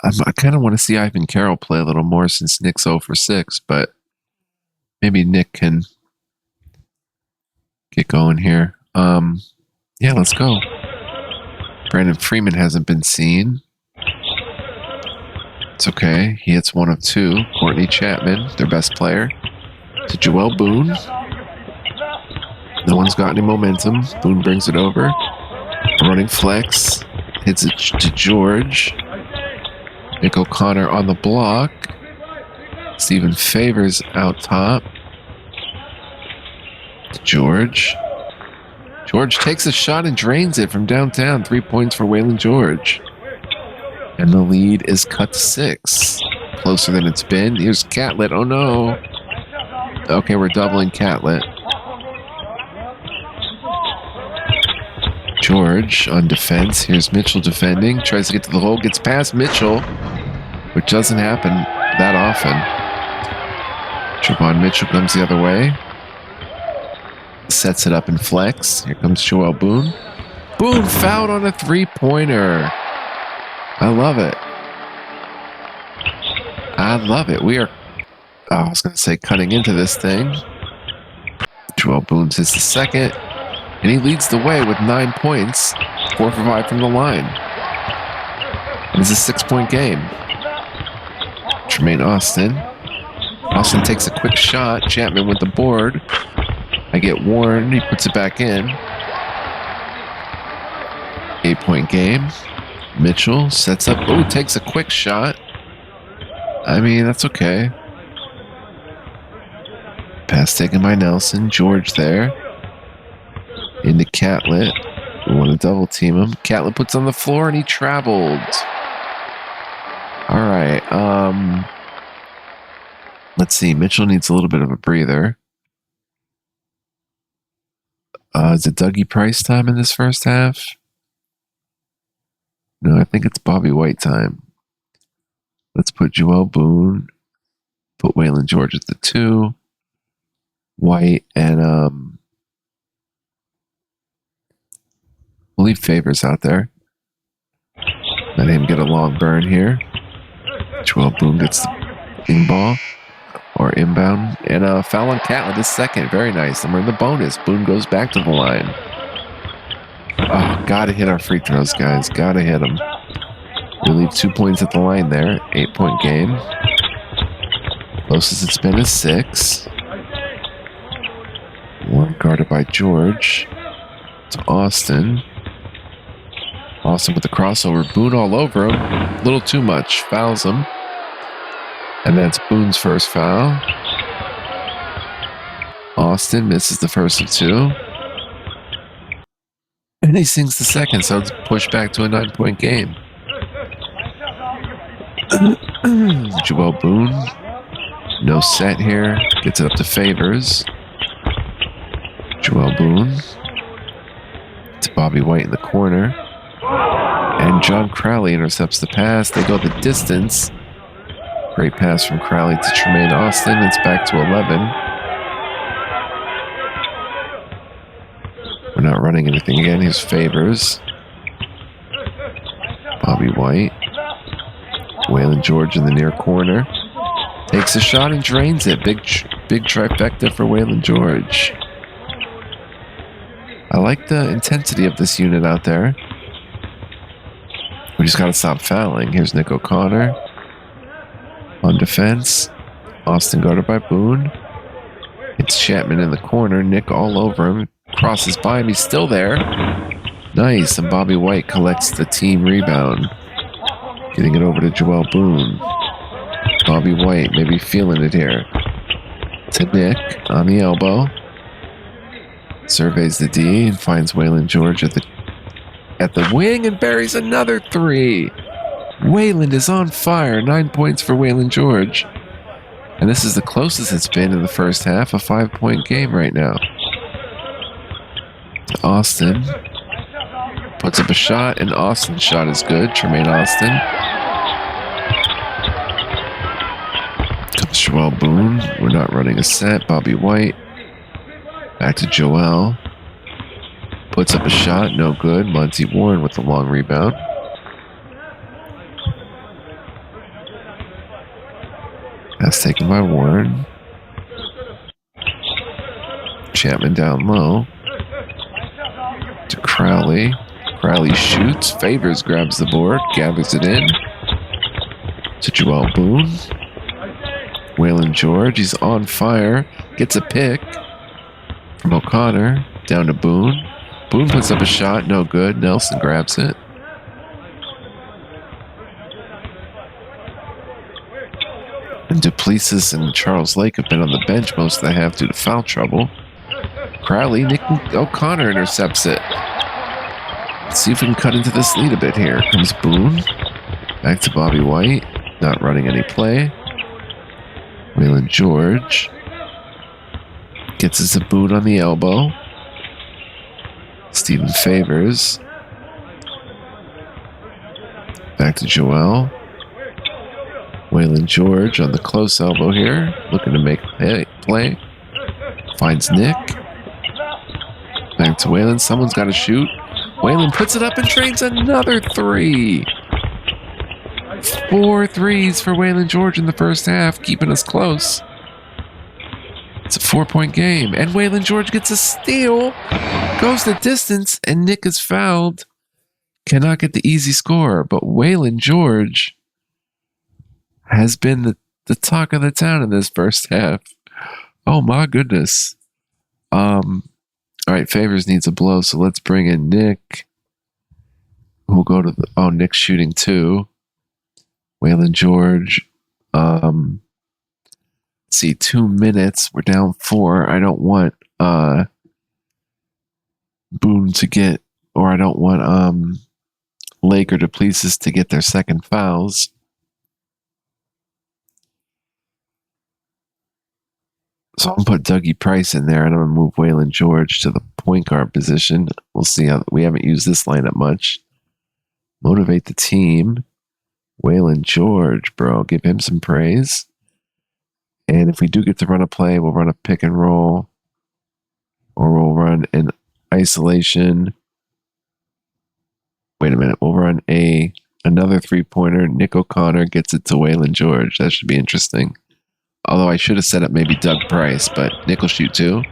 I kind of want to see Ivan Carroll play a little more since Nick's 0 for 6, but maybe Nick can get going here. Yeah, let's go. Brandon Freeman hasn't been seen. It's okay. He hits 1 of 2. Courtney Chapman, their best player, to Joel Boone. No one's got any momentum. Boone brings it over. Running flex. Hits it to George. Nick O'Connor on the block. Stephen Favors out top. To George. George takes a shot and drains it from downtown. 3 points for Waylon George. And the lead is cut to 6. Closer than it's been. Here's Catlett. Oh no. Okay, we're doubling Catlett. George on defense. Here's Mitchell defending. Tries to get to the hole. Gets past Mitchell, which doesn't happen that often. Javon Mitchell comes the other way. Sets it up in flex. Here comes Joel Boone. Boone fouled on a three-pointer. I love it. I love it. We are, I was going to say, cutting into this thing. Joel Boone hits the second, and he leads the way with 9 points, 4 for 5 from the line. It's a 6-point game. Tremaine Austin. Austin takes a quick shot. Chapman with the board. I get Warren. He puts it back in. 8-point game. Mitchell sets up. Oh, takes a quick shot. I mean, that's okay. Pass taken by Nelson. George there. Into Catlett. We want to double team him. Catlett puts on the floor and he traveled. All right. Let's see. Mitchell needs a little bit of a breather. Is it Dougie Price time in this first half? No, I think it's Bobby White time. Let's put Joel Boone. Put Waylon George at the 2. White and we'll leave Favors out there. Let him get a long burn here. Joel Boone gets the ping ball or inbound. And foul on Catlett is second. Very nice. And we're in the bonus. Boone goes back to the line. Oh, gotta hit our free throws, guys. Gotta hit them. We leave 2 points at the line there. 8-point game. Closest it's been is 6. One guarded by George. To Austin. Austin with the crossover. Boone all over him. A little too much. Fouls him. And that's Boone's first foul. Austin misses the first of 2. And he sinks the second, so it's pushed back to a 9-point game. Joel Boone. No set here. Gets it up to Favors. Joel Boone. To Bobby White in the corner. And John Crowley intercepts the pass. They go the distance. Great pass from Crowley to Tremaine Austin. It's back to 11. We're not running anything again. Here's Favors. Bobby White. Waylon George in the near corner. Takes a shot and drains it. Big trifecta for Waylon George. I like the intensity of this unit out there. We just got to stop fouling. Here's Nick O'Connor. On defense. Austin guarded by Boone. It's Chapman in the corner. Nick all over him. Crosses by him. He's still there. Nice. And Bobby White collects the team rebound. Getting it over to Joel Boone. Bobby White maybe feeling it here. To Nick on the elbow. Surveys the D and finds Waylon George at the wing and buries another 3. Waylon is on fire. 9 points for Waylon George. And this is the closest it's been in the first half. A 5-point game right now. Austin puts up a shot, and Austin's shot is good. Tremaine Austin. Comes Joel Boone. We're not running a set. Bobby White. Back to Joel. Puts up a shot. No good. Monty Warren with the long rebound. Pass taken by Warren. Chapman down low. To Crowley. Crowley shoots. Favors grabs the board. Gathers it in. To Joel Boone. Waylon George. He's on fire. Gets a pick. From O'Connor. Down to Boone. Boone puts up a shot. No good. Nelson grabs it. And Duplessis and Charles Lake have been on the bench most of the half due to foul trouble. Crowley, Nick O'Connor intercepts it. Let's see if we can cut into this lead a bit here. Comes Boone. Back to Bobby White. Not running any play. Waylon George. Gets us a boot on the elbow. Stephen Favors. Back to Joel. Waylon George on the close elbow here. Looking to make a play. Finds Nick. Back to Waylon. Someone's got to shoot. Waylon puts it up and trains another 3. 4 threes for Waylon George in the first half, keeping us close. It's a 4-point game, and Waylon George gets a steal, goes the distance, and Nick is fouled. Cannot get the easy score, but Waylon George has been the talk of the town in this first half. Oh my goodness. All right, Favors needs a blow, so let's bring in Nick. We'll go to Nick's shooting 2. Waylon George. See, 2 minutes. We're down 4. I don't want Boone to get, or I don't want Laker to Duplessis to get their second fouls. So I'm going to put Dougie Price in there, and I'm going to move Waylon George to the point guard position. We'll see how we haven't used this lineup much. Motivate the team. Waylon George, bro. Give him some praise. And if we do get to run a play, we'll run a pick and roll. Or we'll run an isolation. Wait a minute. We'll run another 3-pointer. Nick O'Connor gets it to Waylon George. That should be interesting. Although I should have set up maybe Doug Price, but Nick will shoot 2.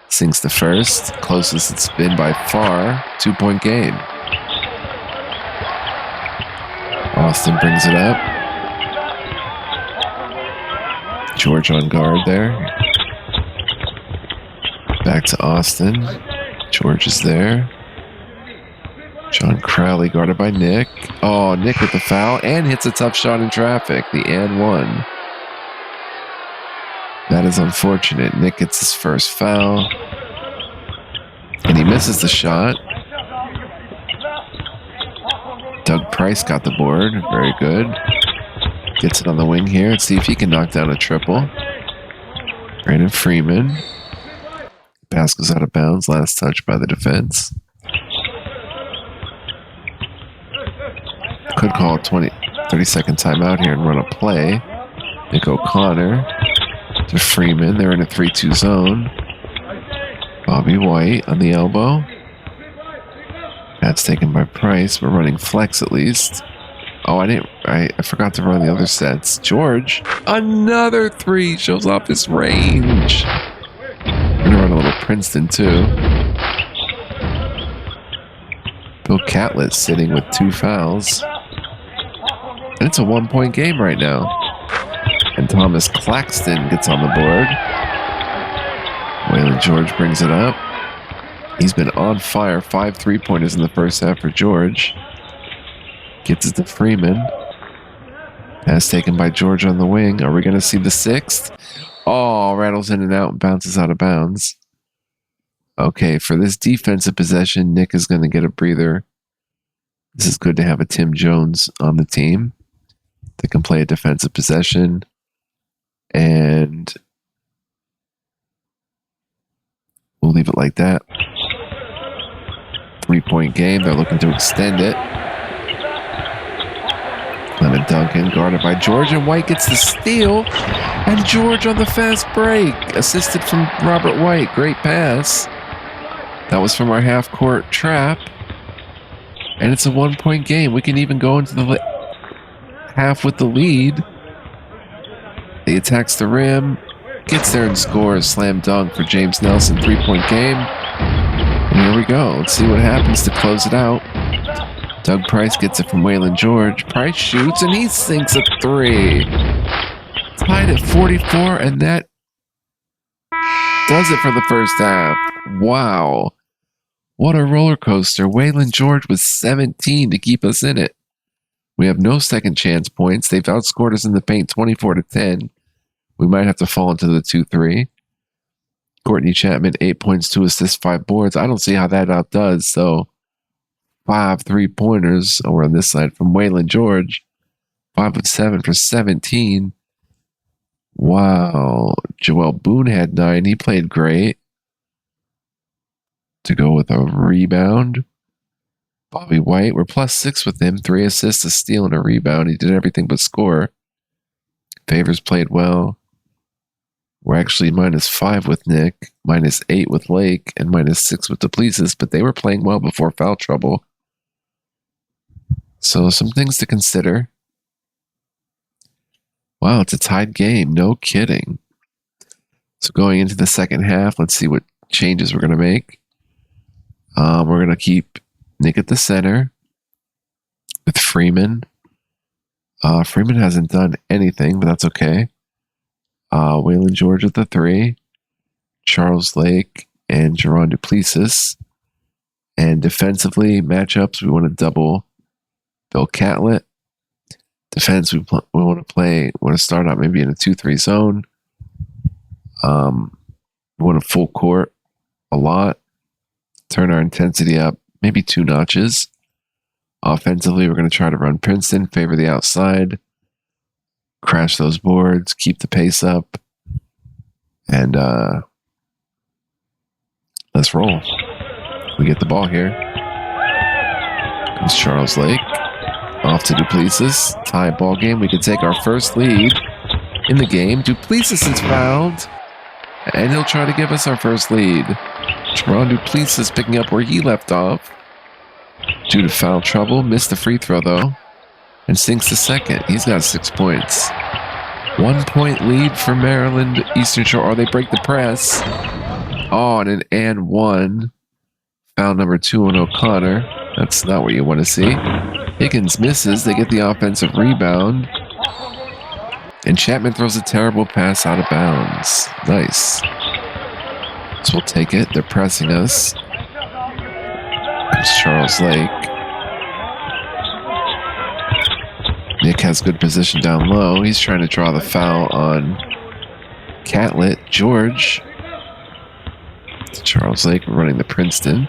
Sinks the first. Closest it's been by far. 2-point game. Austin brings it up. George on guard there. Back to Austin. George is there. John Crowley guarded by Nick. Oh, Nick with the foul and hits a tough shot in traffic. The and 1. That is unfortunate. Nick gets his first foul. And he misses the shot. Doug Price got the board. Very good. Gets it on the wing here. Let's see if he can knock down a triple. Brandon Freeman. Pass goes out of bounds. Last touch by the defense. Could call a 30-second timeout here and run a play. Nick O'Connor to Freeman. They're in a 3-2 zone. Bobby White on the elbow. That's taken by Price. We're running flex at least. Oh, I forgot to run the other sets. George, another 3, shows off his range. We're gonna run a little Princeton too. Bill Catlett sitting with 2 fouls. And it's a 1-point game right now. And Thomas Claxton gets on the board. Waylon George brings it up. He's been on fire. 5 3-pointers in the first half for George. Gets it to Freeman. Pass taken by George on the wing. Are we going to see the 6th? Oh, rattles in and out and bounces out of bounds. Okay, for this defensive possession, Nick is going to get a breather. This is good to have a Tim Jones on the team that can play a defensive possession. And we'll leave it like that. 3-point game. They're looking to extend it. Clement Duncan guarded by George, and White gets the steal. And George on the fast break. Assisted from Robert White. Great pass. That was from our half-court trap. And it's a 1-point game. We can even go into the half with the lead. He attacks the rim. Gets there and scores. Slam dunk for James Nelson. 3-point game. And here we go. Let's see what happens to close it out. Doug Price gets it from Waylon George. Price shoots and he sinks a 3. Tied at 44, and that does it for the first half. Wow. What a roller coaster. Waylon George was 17 to keep us in it. We have no second chance points. They've outscored us in the paint 24-10. We might have to fall into the 2-3. Courtney Chapman, 8 points, 2 assists, 5 boards. I don't see how that outdoes. So 5 3-pointers over on this side from Waylon George. 5 of 7 for 17. Wow. Joel Boone had 9. He played great. To go with a rebound. Bobby White, we're +6 with him. 3 assists, a steal, and a rebound. He did everything but score. Favors played well. We're actually -5 with Nick, -8 with Lake, and -6 with Duplessis, but they were playing well before foul trouble. So some things to consider. Wow, it's a tied game. No kidding. So going into the second half, let's see what changes we're going to make. We're going to keep Nick at the center with Freeman. Freeman hasn't done anything, but that's okay. Waylon George at the 3. Charles Lake and Jerron Duplessis. And defensively, matchups, we want to double Bill Catlett. Defense, we want to start out maybe in a 2-3 zone. We want a full court a lot. Turn our intensity up maybe 2 notches. Offensively, we're going to try to run Princeton, favor the outside, crash those boards, keep the pace up, and let's roll. We get the ball here. Comes Charles Lake. Off to Duplessis. Tie ball game. We can take our first lead in the game. Duplessis is fouled, and he'll try to give us our first lead. Jerron Duplessis picking up where he left off. Due to foul trouble, missed the free throw though, and sinks the second. He's got 6 points. 1 point lead for Maryland Eastern Shore. They break the press. Oh, and 1. Foul number 2 on O'Connor. That's not what you want to see. Higgins misses. They get the offensive rebound. And Chapman throws a terrible pass out of bounds. Nice. So we'll take it. They're pressing us. Comes Charles Lake. Nick has good position down low. He's trying to draw the foul on Catlett. George. Charles Lake running the Princeton.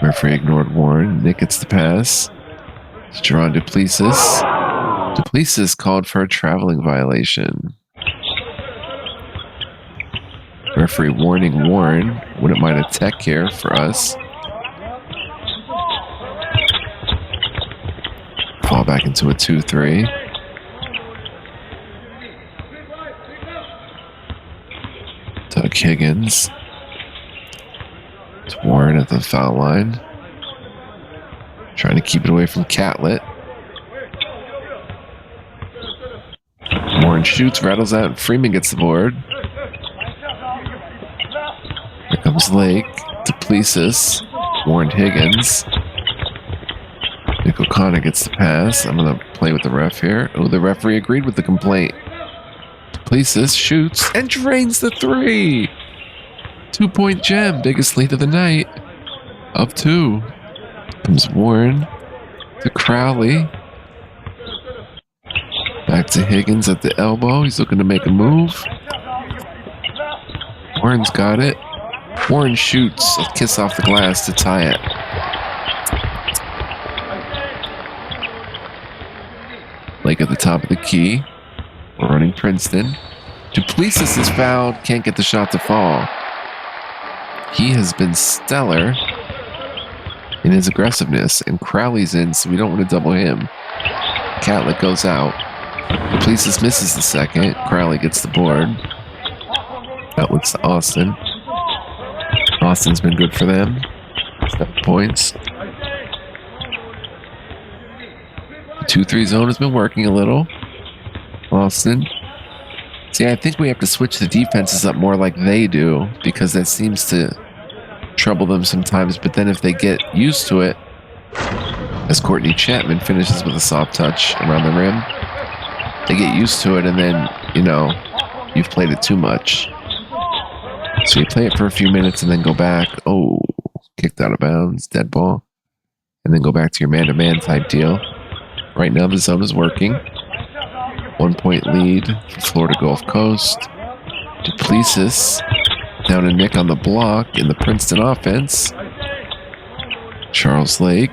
Referee ignored Warren. Nick gets the pass. It's Jerron Duplessis. Duplessis called for a traveling violation. Referee warning Warren. Wouldn't mind a tech here for us. Fall back into a 2-3. Doug Higgins. It's Warren at the foul line. Trying to keep it away from Catlett. Warren shoots, rattles out, and Freeman gets the board. Here comes Lake. Duplessis. Warren Higgins. Nick O'Connor gets the pass. I'm going to play with the ref here. Oh, the referee agreed with the complaint. Duplessis shoots and drains the 3. 2-point gem. Biggest lead of the night. Of 2. Comes Warren to Crowley. Back to Higgins at the elbow. He's looking to make a move. Warren's got it. Warren shoots a kiss off the glass to tie it. Lake at the top of the key. We're running Princeton. Duplessis is fouled. Can't get the shot to fall. He has been stellar in his aggressiveness. And Crowley's in, so we don't want to double him. Catlett goes out. Duplessis misses the second. Crowley gets the board. Outlets to Austin. Austin's been good for them. 7 points. 2-3 zone has been working a little. Austin. See, I think we have to switch the defenses up more like they do, because that seems to trouble them sometimes. But then if they get used to it, as Courtney Chapman finishes with a soft touch around the rim, they get used to it, and then, you know, you've played it too much. So you play it for a few minutes and then go back. Oh, kicked out of bounds, dead ball. And then go back to your man-to-man type deal. Right now the zone is working. 1 point lead for Florida Gulf Coast. Duplessis down to Nick on the block in the Princeton offense. Charles Lake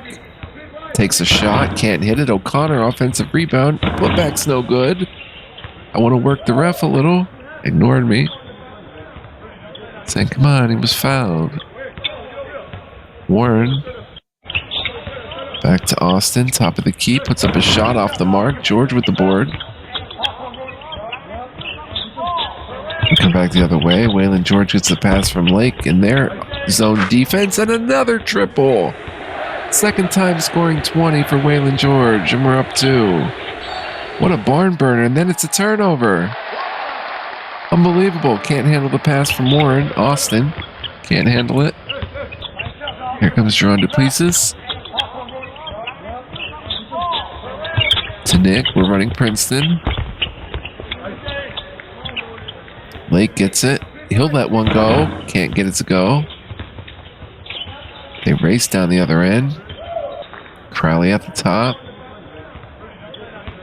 takes a shot, can't hit it. O'Connor offensive rebound. Putback's no good. I want to work the ref a little. Ignored me. Saying, come on, he was fouled. Warren. Back to Austin, top of the key, puts up a shot off the mark. George with the board. Come back the other way. Waylon George gets the pass from Lake in their zone defense, and another triple. Second time scoring 20 for Waylon George, and we're up 2. What a barn burner, and then it's a turnover. Unbelievable. Can't handle the pass from Warren. Austin can't handle it. Here comes Jerron Duplessis. To Nick. We're running Princeton. Lake gets it. He'll let one go. Can't get it to go. They race down the other end. Crowley at the top.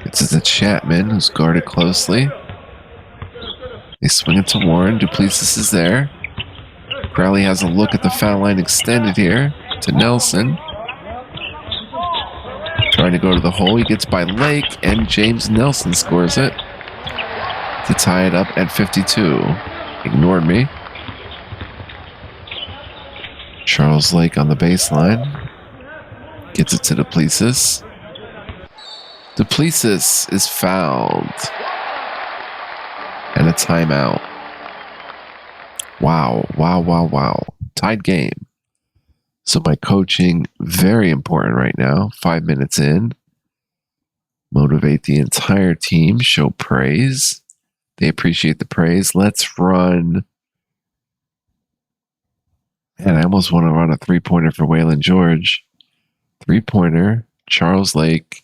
Gets it to Chapman, who's guarded closely. They swing it to Warren. Duplessis is there. Crowley has a look at the foul line extended here to Nelson. Trying to go to the hole. He gets by Lake, and James Nelson scores it to tie it up at 52. Ignored me. Charles Lake on the baseline. Gets it to Duplessis. Duplessis is fouled. And a timeout. Wow, wow, wow, wow. Tied game. So my coaching, very important right now. 5 minutes in. Motivate the entire team. Show praise. They appreciate the praise. Let's run. Man, I almost want to run a three-pointer for Waylon George. Three-pointer. Charles Lake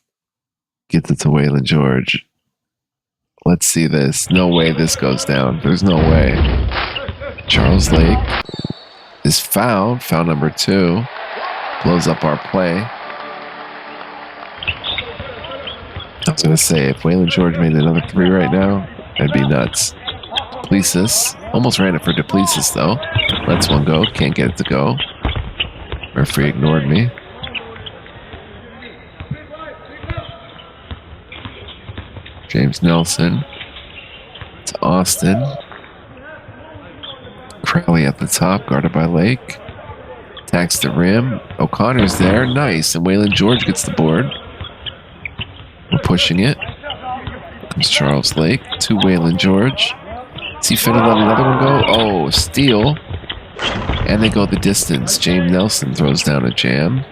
gets it to Waylon George. Let's see this. No way this goes down. There's no way. Charles Lake is fouled. Foul number 2. Blows up our play. I was going to say, if Waylon George made another 3 right now, that'd be nuts. Duplessis. Almost ran it for Duplessis, though. Lets one go. Can't get it to go. Referee ignored me. James Nelson to Austin. Crowley at the top, guarded by Lake. Attacks the rim. O'Connor's there. Nice. And Waylon George gets the board. We're pushing it. Comes Charles Lake to Waylon George. Is he finna let another one go? Oh, steal. And they go the distance. James Nelson throws down a jam.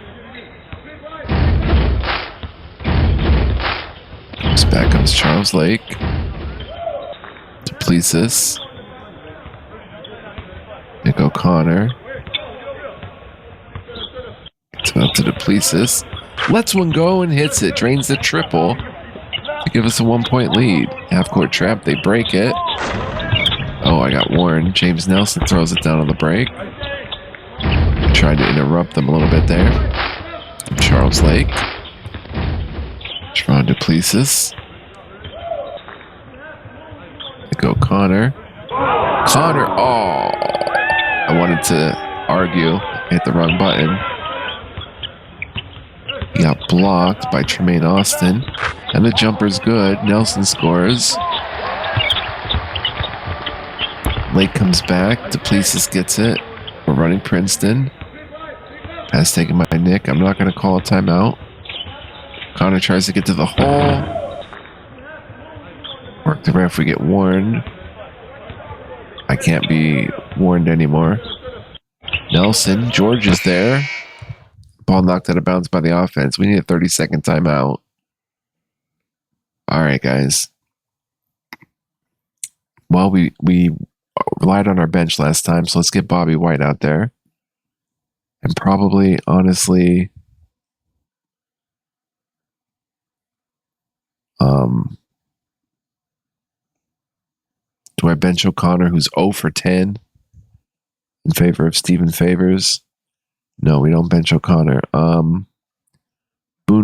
Back comes Charles Lake. Duplessis. Nick O'Connor. It's out to Duplessis. Lets one go and hits it. Drains the triple to give us a 1-point lead. Half-court trap. They break it. Oh, I got Warren. James Nelson throws it down on the break. Tried to interrupt them a little bit there. Charles Lake. Jerron Duplessis. Go Connor. Connor. Oh, I wanted to argue. Hit the wrong button. He got blocked by Tremaine Austin. And the jumper's good. Nelson scores. Lake comes back. Duplessis gets it. We're running Princeton. Pass taken by Nick. I'm not going to call a timeout. Connor tries to get to the hole. Work the ref, we get warned. I can't be warned anymore. Nelson, George is there. Ball knocked out of bounds by the offense. We need a 30-second timeout. All right, guys. Well, we relied on our bench last time, so let's get Bobby White out there. And probably, honestly, do I bench O'Connor, who's 0 for 10 in favor of Stephen Favors? No, we don't bench O'Connor. Boone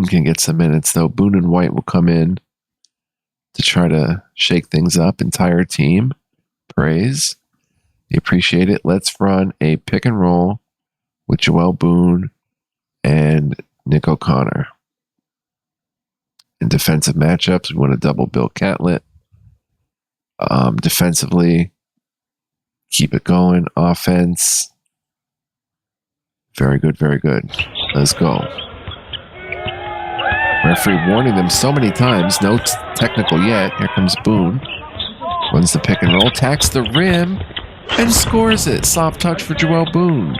can get some minutes, though. Boone and White will come in to try to shake things up. Entire team. Praise. We appreciate it. Let's run a pick and roll with Joel Boone and Nick O'Connor. In defensive matchups, we want to double Bill Catlett. Defensively, keep it going. Offense, very good, very good. Let's go. Referee warning them so many times. No technical yet. Here comes Boone. Runs the pick and roll, tacks the rim, and scores it. Soft touch for Joel Boone.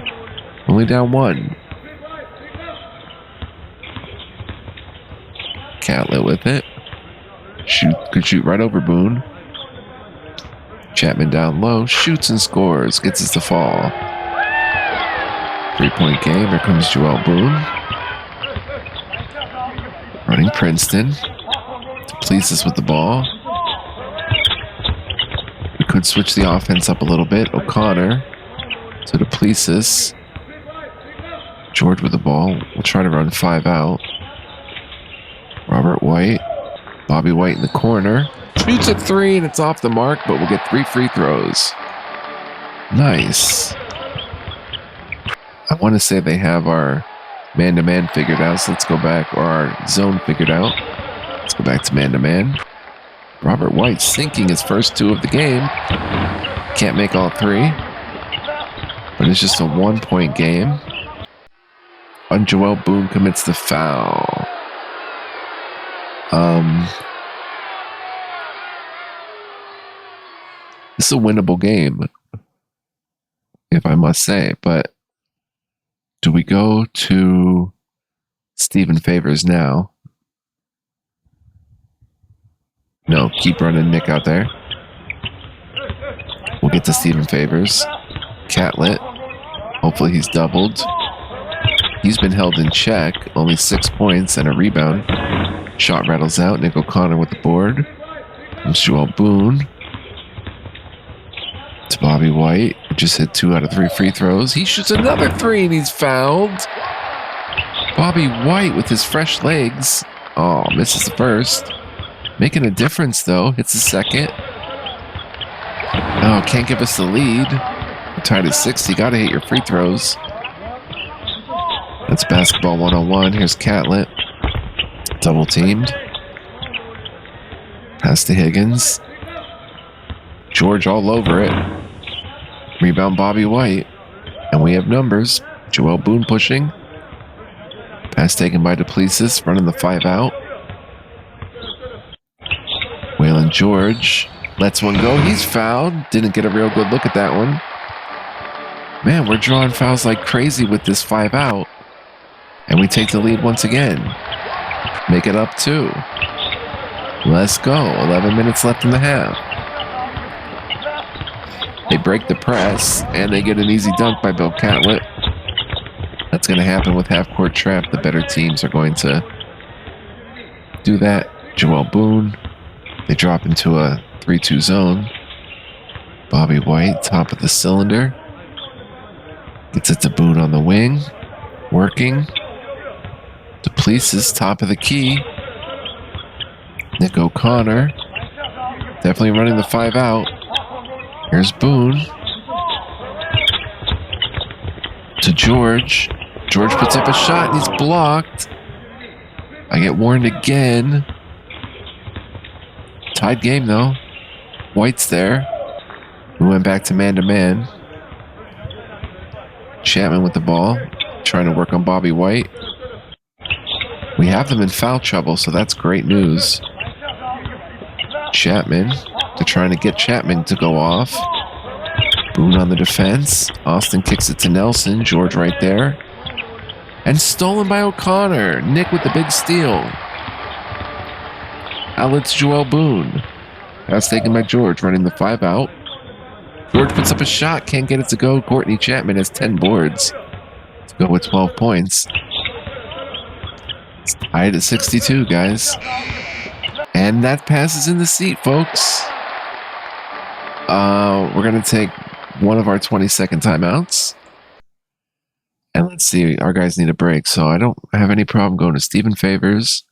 Only down 1. Catlett with it. Could shoot right over Boone. Chapman down low, shoots and scores, gets us to fall. 3-point game, here comes Joel Boone. Running Princeton. Pleases with the ball. We could switch the offense up a little bit. O'Connor to Duplessis. George with the ball. We'll try to run 5 out. Robert White. Bobby White in the corner. Shoots a 3 and it's off the mark, but we'll get 3 free throws. Nice. I want to say they have our man-to-man figured out, so let's go back, or our zone figured out. Let's go back to man-to-man. Robert White sinking his first 2 of the game. Can't make all 3. But it's just a 1-point game. And Joel Boone commits the foul. This is a winnable game, if I must say, but do we go to Stephen Favors now? No, keep running Nick out there. We'll get to Stephen Favors. Catlett. Hopefully he's doubled. He's been held in check. Only 6 points and a rebound. Shot rattles out. Nick O'Connor with the board. Comes Joel Boone. To Bobby White. Just hit 2 out of 3 free throws. He shoots another 3 and he's fouled. Bobby White with his fresh legs. Oh, misses the first. Making a difference though. Hits the second. Oh, can't give us the lead. We're tied at 60. Gotta hit your free throws. That's basketball 101. Here's Catlett. Double teamed. Pass to Higgins. George all over it. Rebound Bobby White. And we have numbers. Joel Boone pushing. Pass taken by Duplessis. Running the 5 out. Waylon George lets one go. He's fouled. Didn't get a real good look at that one. Man, we're drawing fouls like crazy with this 5 out. And we take the lead once again. Make it up 2. Let's go. 11 minutes left in the half. They break the press, and they get an easy dunk by Bill Catlett. That's going to happen with half-court trap. The better teams are going to do that. Joel Boone. They drop into a 3-2 zone. Bobby White, top of the cylinder. Gets it to Boone on the wing. Working. Duplessis, top of the key. Nick O'Connor. Definitely running the 5 out. Here's Boone. To George. George puts up a shot and he's blocked. I get warned again. Tied game though. White's there. We went back to man-to-man. Chapman with the ball. Trying to work on Bobby White. We have them in foul trouble, so that's great news. Chapman. They're trying to get Chapman to go off. Boone on the defense. Austin kicks it to Nelson. George right there. And stolen by O'Connor. Nick with the big steal. Outlets Joel Boone. Pass taken by George, running the 5 out. George puts up a shot, can't get it to go. Courtney Chapman has 10 boards to go with 12 points. It's tied at 62, guys. And that pass is in the seat, folks. We're going to take one of our 20-second timeouts. And let's see, our guys need a break, so I don't have any problem going to Stephen Favors.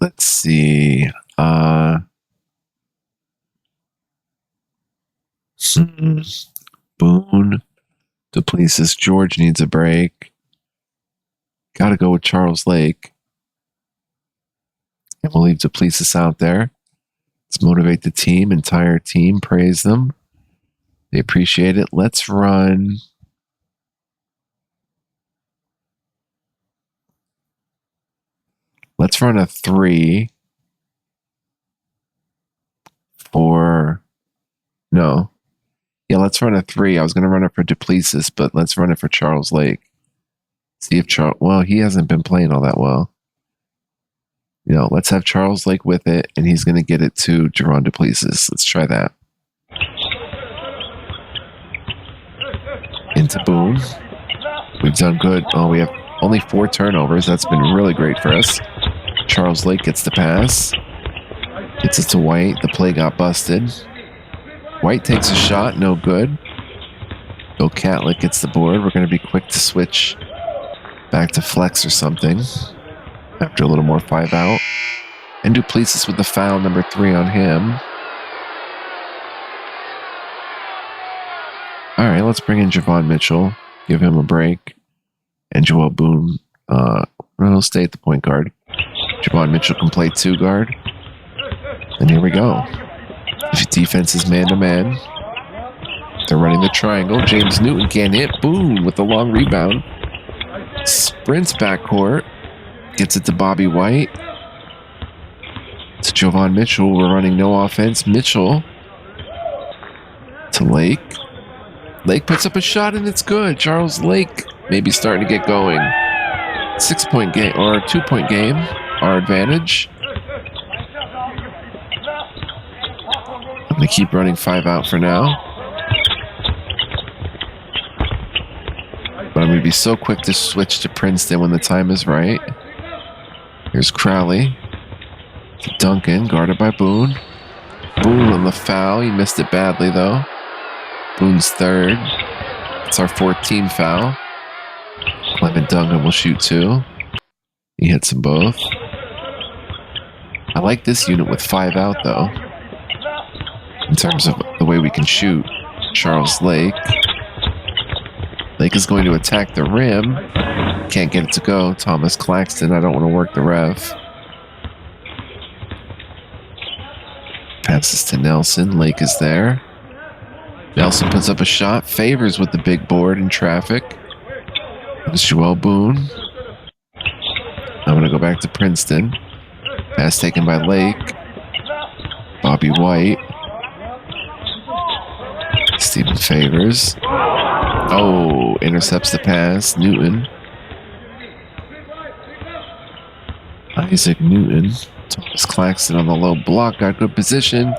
Let's see. Boone. Duplessis. George needs a break. Gotta go with Charles Lake. And we'll leave Duplessis out there. Let's motivate the team, entire team, praise them. They appreciate it. Let's run. Let's run a 3 for... No. Yeah, let's run a 3. I was going to run it for Duplessis, but let's run it for Charles Lake. See if Charles... Well, he hasn't been playing all that well. You know, let's have Charles Lake with it, and he's going to get it to Jerron Duplessis. Let's try that. Into Boone. We've done good. Oh, we have only 4 turnovers. That's been really great for us. Charles Lake gets the pass. Gets it to White. The play got busted. White takes a shot. No good. Bill Catlick gets the board. We're going to be quick to switch back to flex or something after a little more 5 out. And Duplessis with the foul, number 3 on him. All right, let's bring in Javon Mitchell. Give him a break. And Joel Boone will stay at the point guard. Javon Mitchell can play 2 guard. And here we go. If defense is man-to-man. They're running the triangle. James Newton can't hit. Boone with the long rebound. Sprints backcourt. Gets it to Bobby White. To Javon Mitchell. We're running no offense. Mitchell to Lake. Lake puts up a shot and it's good. Charles Lake maybe starting to get going. 6-point game or 2-point game. Our advantage. I'm going to keep running 5 out for now. But I'm going to be so quick to switch to Princeton when the time is right. Here's Crowley. To Duncan, guarded by Boone. Boone on the foul. He missed it badly, though. Boone's 3rd. It's our 4th team foul. Clement Duncan will shoot 2. He hits them both. I like this unit with 5 out, though. In terms of the way we can shoot. Charles Lake. Lake is going to attack the rim. Can't get it to go. Thomas Claxton. I don't want to work the ref. Passes to Nelson. Lake is there. Nelson puts up a shot. Favors with the big board in traffic. It's Joel Boone. I'm going to go back to Princeton. Pass taken by Lake. Bobby White. Stephen Favors. Oh, intercepts the pass. Newton. Isaac Newton. Thomas Claxton on the low block. Got good position.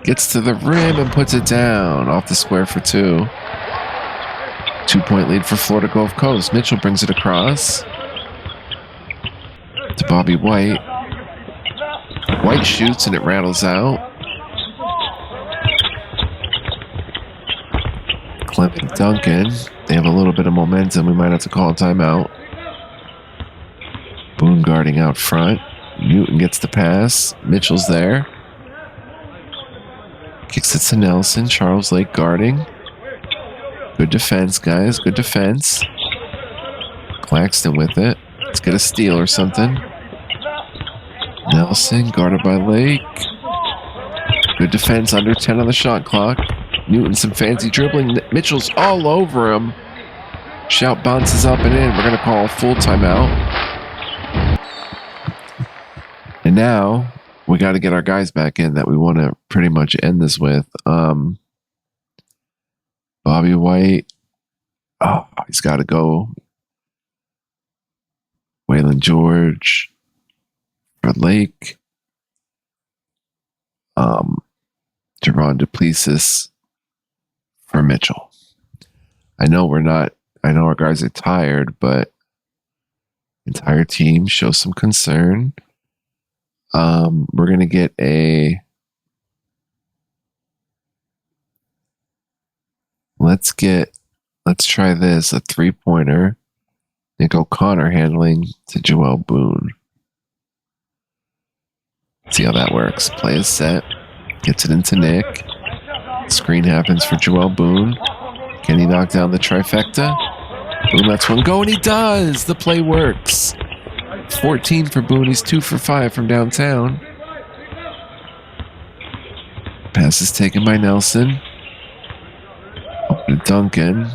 Gets to the rim and puts it down. Off the square for 2. 2-point lead for Florida Gulf Coast. Mitchell brings it across. To Bobby White. White shoots and it rattles out. Clement Duncan. They have a little bit of momentum. We might have to call a timeout. Boone guarding out front. Newton gets the pass. Mitchell's there. Kicks it to Nelson. Charles Lake guarding. Good defense, guys. Good defense. Claxton with it. Let's get a steal or something. Nelson guarded by Lake. Good defense. Under 10 on the shot clock. Newton some fancy dribbling. Mitchell's all over him. Shout bounces up and in. We're going to call a full timeout. And now we got to get our guys back in that we want to pretty much end this with. Bobby White. Oh, he's got to go. Waylon George for Lake. Jerron Duplessis for Mitchell. I know our guys are tired, but entire team shows some concern. We're going to get let's try this, a 3-pointer. Nick O'Connor handling to Joel Boone. See how that works. Play is set. Gets it into Nick. Screen happens for Joel Boone. Can he knock down the trifecta? Boone lets one go, and he does! The play works. 14 for Boone. He's 2 for 5 from downtown. Pass is taken by Nelson. Duncan.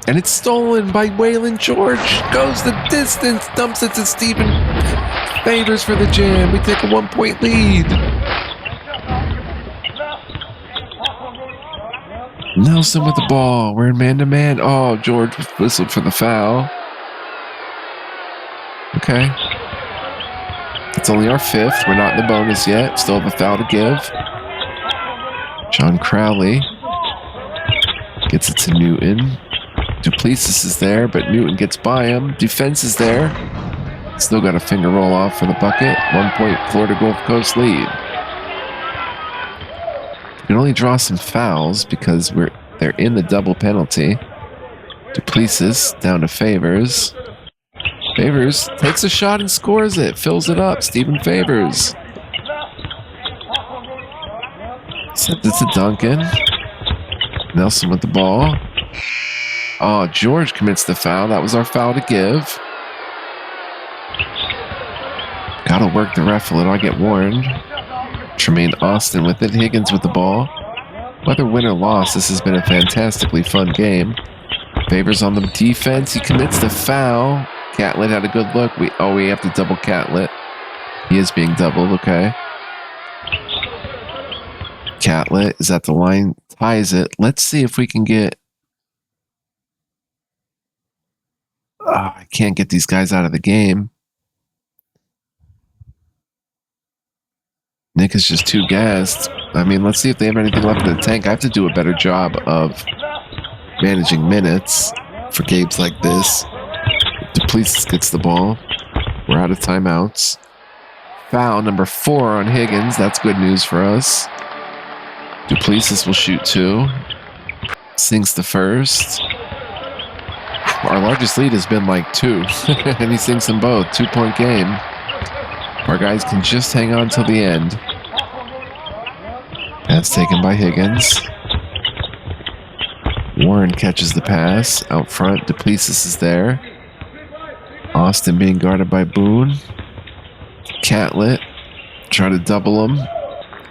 And it's stolen by Waylon George. Goes the distance. Dumps it to Stephen Favors for the jam. We take a 1-point lead. Nelson with the ball. We're in man-to-man. Oh, George whistled for the foul. Okay. It's only our 5th. We're not in the bonus yet. Still have a foul to give. John Crowley gets it to Newton. Duplessis is there, but Newton gets by him. Defense is there. Still got a finger roll off for the bucket. 1-point Florida Gulf Coast lead. We can only draw some fouls because they're in the double penalty. Duplessis down to Favors. Favors takes a shot and scores it. Fills it up. Stephen Favors. Sent it to Duncan. Nelson with the ball. Oh, George commits the foul. That was our foul to give. Gotta work the ref a little. I get warned. Tremaine Austin with it. Higgins with the ball. Whether win or loss, this has been a fantastically fun game. Favors on the defense. He commits the foul. Catlett had a good look. We have to double Catlett. He is being doubled. Okay. Catlett is at the line. Ties it. Let's see if we can get... I can't get these guys out of the game. Nick is just too gassed. I mean, let's see if they have anything left in the tank. I have to do a better job of managing minutes for games like this. Duplessis gets the ball. We're out of timeouts. Foul number 4 on Higgins. That's good news for us. Duplessis will shoot 2. Sinks the first. Our largest lead has been like 2. And he sinks them both. 2-point game. Our guys can just hang on till the end. Pass taken by Higgins. Warren catches the pass. Out front, Duplessis is there. Austin being guarded by Boone. Catlett. Try to double him.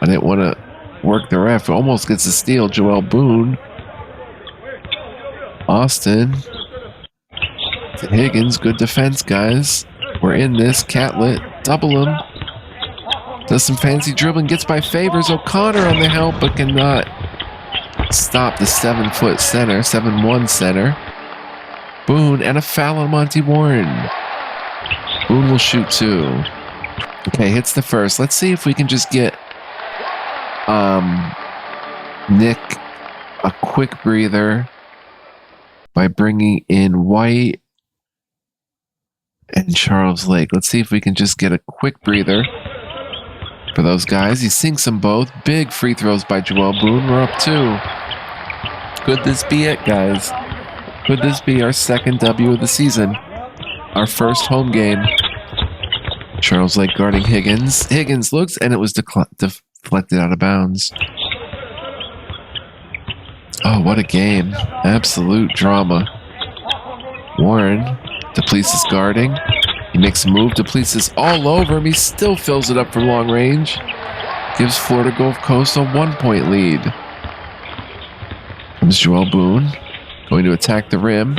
I didn't want to work the ref. Almost gets a steal. Joel Boone. Austin. To Higgins. Good defense, guys. We're in this. Catlett. Double him. Does some fancy dribbling. Gets by Favors. O'Connor on the help, but cannot stop the 7-foot center. 7'1" center. Boone and a foul on Monty Warren. Boone will shoot 2. Okay, hits the first. Let's see if we can just get Nick a quick breather by bringing in White and Charles Lake. Let's see if we can just get a quick breather for those guys. He sinks them both. Big free throws by Joel Boone. We're up 2. Could this be it, guys? Could this be our second W of the season? Our first home game. Charles Lake guarding Higgins. Higgins looks, and it was deflected out of bounds. Oh, what a game. Absolute drama. Warren. Duplessis guarding. He makes a move. Duplessis all over him. He still fills it up from long range. Gives Florida Gulf Coast a 1-point lead. Comes Joel Boone. Going to attack the rim.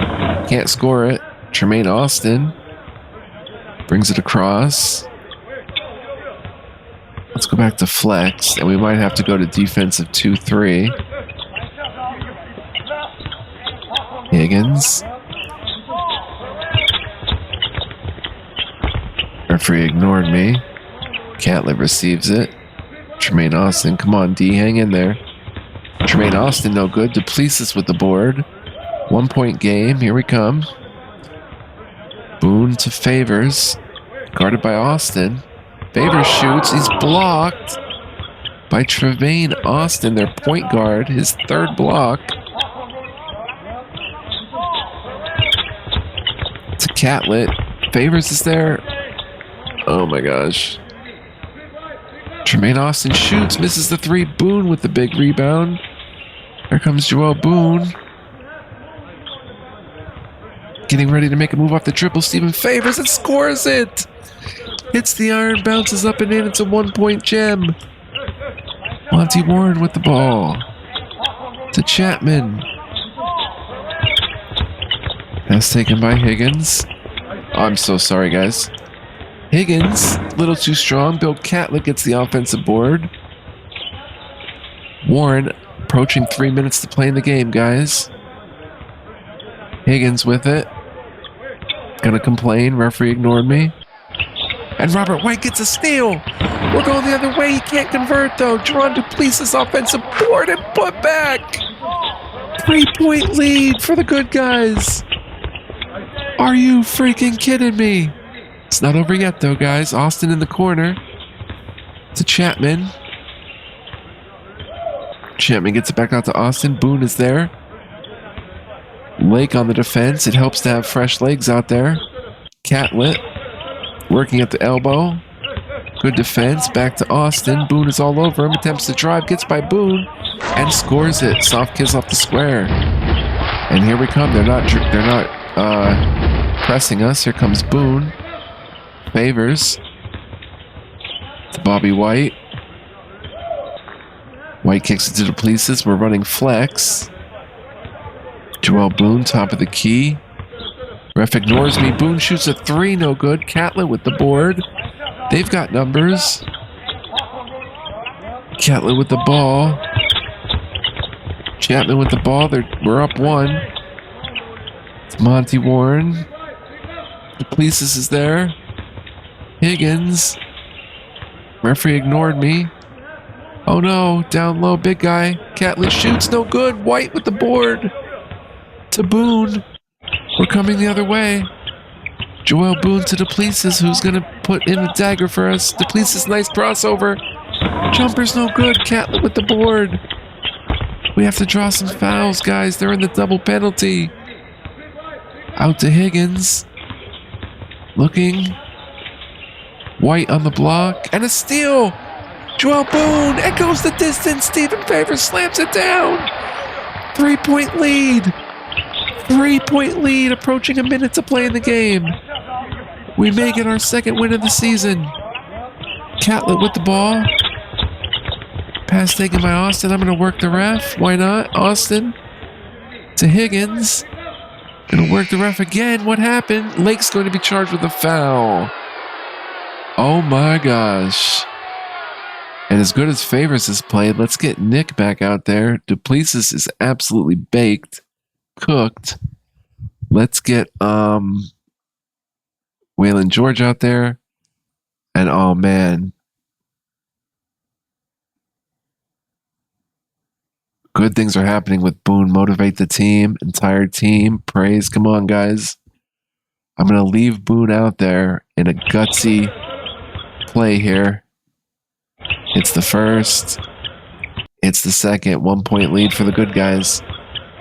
Can't score it. Tremaine Austin. Brings it across. Let's go back to flex. And we might have to go to defensive 2-3. Higgins. Referee ignored me. Catlett receives it. Tremaine Austin. Come on, D. Hang in there. Tremaine Austin, no good. Duplessis with the board. 1-point game. Here we come. Boone to Favors. Guarded by Austin. Favors shoots. He's blocked by Tremaine Austin, their point guard. His 3rd block. To Catlett. Favors is there. Oh my gosh. Tremaine Austin shoots. Misses the 3. Boone with the big rebound. Here comes Joel Boone. Getting ready to make a move off the dribble. Stephen Favors and scores it. Hits the iron, bounces up and in. It's a 1-point gem. Monty Warren with the ball. To Chapman. Pass taken by Higgins. Oh, I'm so sorry, guys. Higgins, a little too strong. Bill Catlett gets the offensive board. Warren approaching 3 minutes to play in the game, guys. Higgins with it. Gonna complain. Referee ignored me. And Robert White gets a steal. We're going the other way. He can't convert, though. Jerron Duplessis offensive board and put back. 3-point lead for the good guys. Are you freaking kidding me? It's not over yet, though, guys. Austin in the corner. To Chapman. Chapman gets it back out to Austin. Boone is there. Lake on the defense. It helps to have fresh legs out there. Catlett working at the elbow. Good defense. Back to Austin. Boone is all over him. Attempts to drive. Gets by Boone. And scores it. Soft kiss off the square. And here we come. They're not pressing us. Here comes Boone. Favors. To Bobby White. White kicks it to Duplessis. We're running flex. Joel Boone, top of the key. Ref ignores me. Boone shoots a 3, no good. Catlett with the board. They've got numbers. Catlett with the ball. Chapman with the ball. We're up 1. It's Monty Warren. Duplessis is there. Higgins. Referee ignored me. Oh no, down low, big guy. Catlett shoots, no good. White with the board. To Boone. We're coming the other way. Joel Boone to Duplessis, who's going to put in a dagger for us. Duplessis, nice crossover. Jumper's no good. Catlett with the board. We have to draw some fouls, guys. They're in the double penalty. Out to Higgins. Looking. White on the block. And a steal. Joel Boone echoes the distance. Stephen Favors slams it down. 3-point lead. 3-point lead. Approaching a minute to play in the game. We may get our second win of the season. Catlett with the ball. Pass taken by Austin. I'm going to work the ref. Why not? Austin to Higgins. Going to work the ref again. What happened? Lake's going to be charged with a foul. Oh my gosh. And as good as Favors has played, let's get Nick back out there. Duplessis is absolutely baked. Cooked. Let's get Waylon George out there. And oh man. Good things are happening with Boone. Motivate the team. Entire team. Praise. Come on, guys. I'm going to leave Boone out there in a gutsy play here. It's the first. It's the second. 1-point lead for the good guys.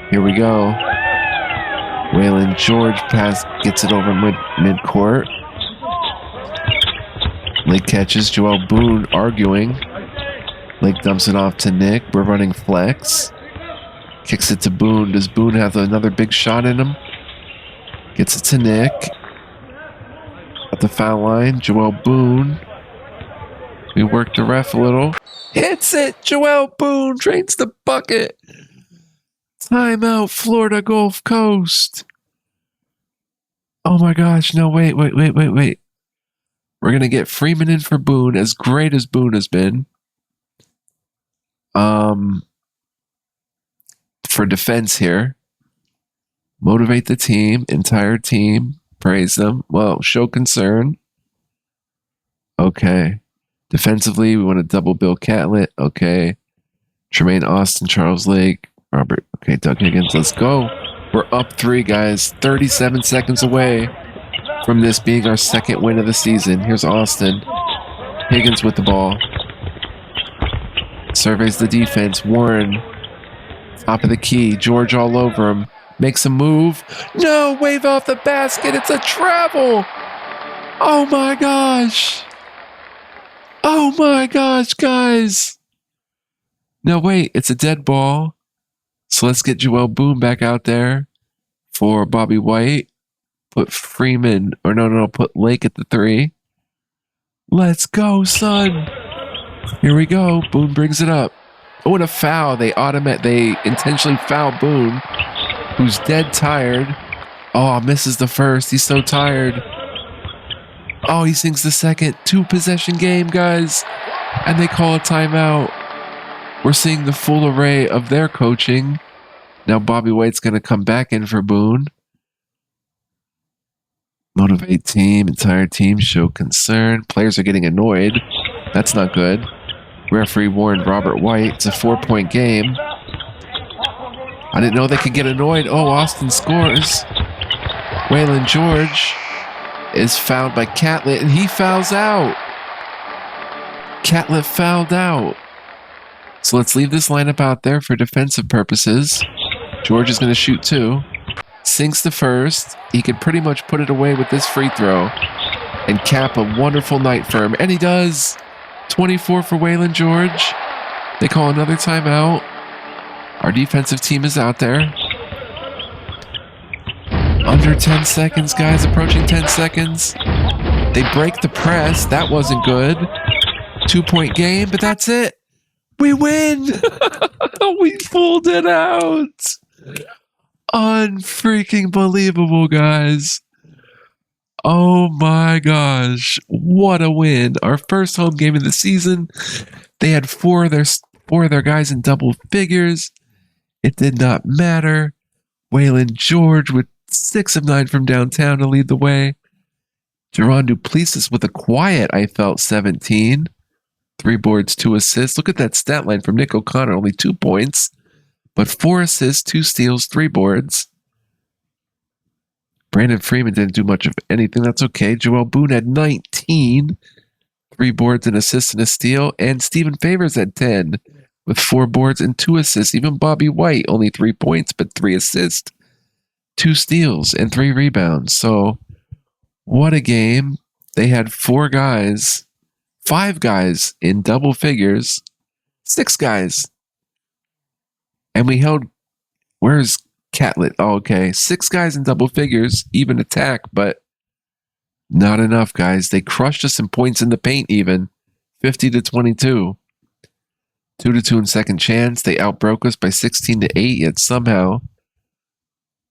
Here we go. Waylon George pass gets it over mid-court. Lake catches. Joel Boone arguing. Lake dumps it off to Nick. We're running flex. Kicks it to Boone. Does Boone have another big shot in him? Gets it to Nick. At the foul line, Joel Boone. We work the ref a little. Hits it! Joel Boone drains the bucket. Timeout, Florida Gulf Coast. Oh my gosh, no, wait. We're going to get Freeman in for Boone, as great as Boone has been. For defense here. Motivate the team, entire team. Praise them. Well, show concern. Okay. Defensively, we want to double Bill Catlett. Okay. Tremaine Austin, Charles Lake, Robert. Okay, Doug Higgins. Let's go. We're up 3, guys. 37 seconds away from this being our second win of the season. Here's Austin. Higgins with the ball. Surveys the defense. Warren. Top of the key. George all over him. Makes a move. No! Wave off the basket. It's a travel. Oh my gosh. Oh my gosh, guys. No, wait. It's a dead ball. So let's get Joel Boone back out there for Bobby White. Put Freeman. Or no. Put Lake at the 3. Let's go, son. Here we go. Boone brings it up. Oh, and a foul. They intentionally foul Boone, who's dead tired. Oh, misses the first. He's so tired. Oh, he sinks the second. 2-possession game, guys. And they call a timeout. We're seeing the full array of their coaching. Now Bobby White's going to come back in for Boone. Motivate team. Entire team show concern. Players are getting annoyed. That's not good. Referee warned Robert White. It's a 4-point game. I didn't know they could get annoyed. Oh, Austin scores. Waylon George is fouled by Catlett, and he fouls out. Catlett fouled out. So let's leave this lineup out there for defensive purposes. George is going to shoot 2. Sinks the first. He could pretty much put it away with this free throw and cap a wonderful night for him. And he does. 24 for Waylon George. They call another timeout. Our defensive team is out there. Under 10 seconds, guys. Approaching 10 seconds. They break the press. That wasn't good. 2-point game, but that's it. We win. We pulled it out. Unfreaking believable, guys. Oh my gosh. What a win. Our first home game of the season. They had four of their guys in double figures. It did not matter. Waylon George with 6 of 9 from downtown to lead the way. Jerron Duplessis with a quiet, I felt, 17. 3 boards, 2 assists. Look at that stat line from Nick O'Connor. Only 2 points, but 4 assists, 2 steals, 3 boards. Brandon Freeman didn't do much of anything. That's okay. Joel Boone had 19. 3 boards, an assist, and a steal. And Stephen Favors had 10 with 4 boards and 2 assists. Even Bobby White, only 3 points, but 3 assists, 2 steals, and 3 rebounds. So what a game. They had 5 guys in double figures, 6 guys. And we held, where's Catlett? Oh, okay. 6 guys in double figures, even attack, but not enough, guys. They crushed us in points in the paint, even 50-22. 2-2 in second chance. They outbroke us by 16-8, yet somehow,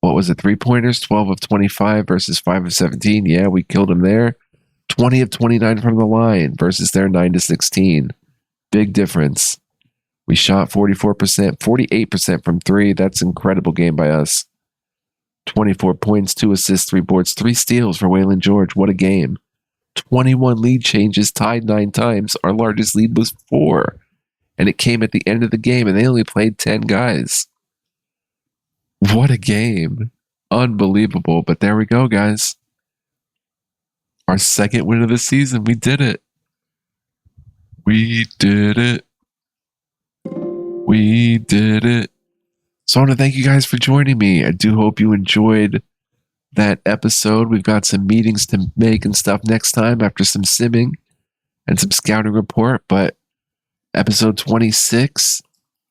what was it, 3-pointers? 12 of 25 versus 5 of 17. Yeah, we killed them there. 20 of 29 from the line versus their 9-16. Big difference. We shot 44%, 48% from 3. That's an incredible game by us. 24 points, 2 assists, 3 boards, 3 steals for Waylon George. What a game. 21 lead changes, tied 9 times. Our largest lead was 4. And it came at the end of the game, and they only played 10 guys. What a game. Unbelievable. But there we go, guys. Our second win of the season. We did it. We did it. We did it. So I want to thank you guys for joining me. I do hope you enjoyed that episode. We've got some meetings to make and stuff next time after some simming and some scouting report. But episode 26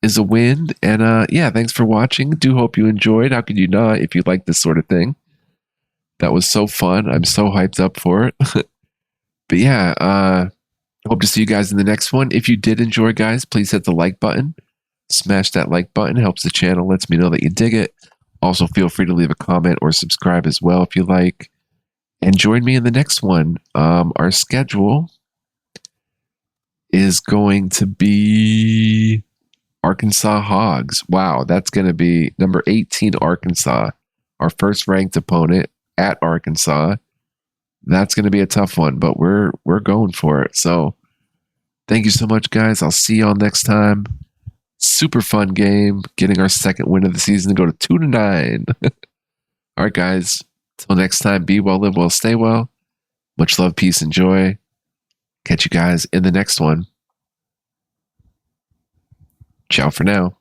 is a win. And yeah, thanks for watching. Do hope you enjoyed. How could you not if you like this sort of thing? That was so fun. I'm so hyped up for it. But yeah, hope to see you guys in the next one. If you did enjoy, guys, please hit the like button. Smash that like button. It helps the channel, lets me know that you dig it. Also, feel free to leave a comment or subscribe as well if you like. And join me in the next one. Our schedule is going to be Arkansas Hogs. Wow, that's going to be number 18 Arkansas, our first ranked opponent at Arkansas. That's going to be a tough one, but we're going for it. So thank you so much, guys. I'll see y'all next time. Super fun game, getting our second win of the season to go to 2-9. All right, guys. Till next time, be well, live well, stay well. Much love, peace, and joy. Catch you guys in the next one. Ciao for now.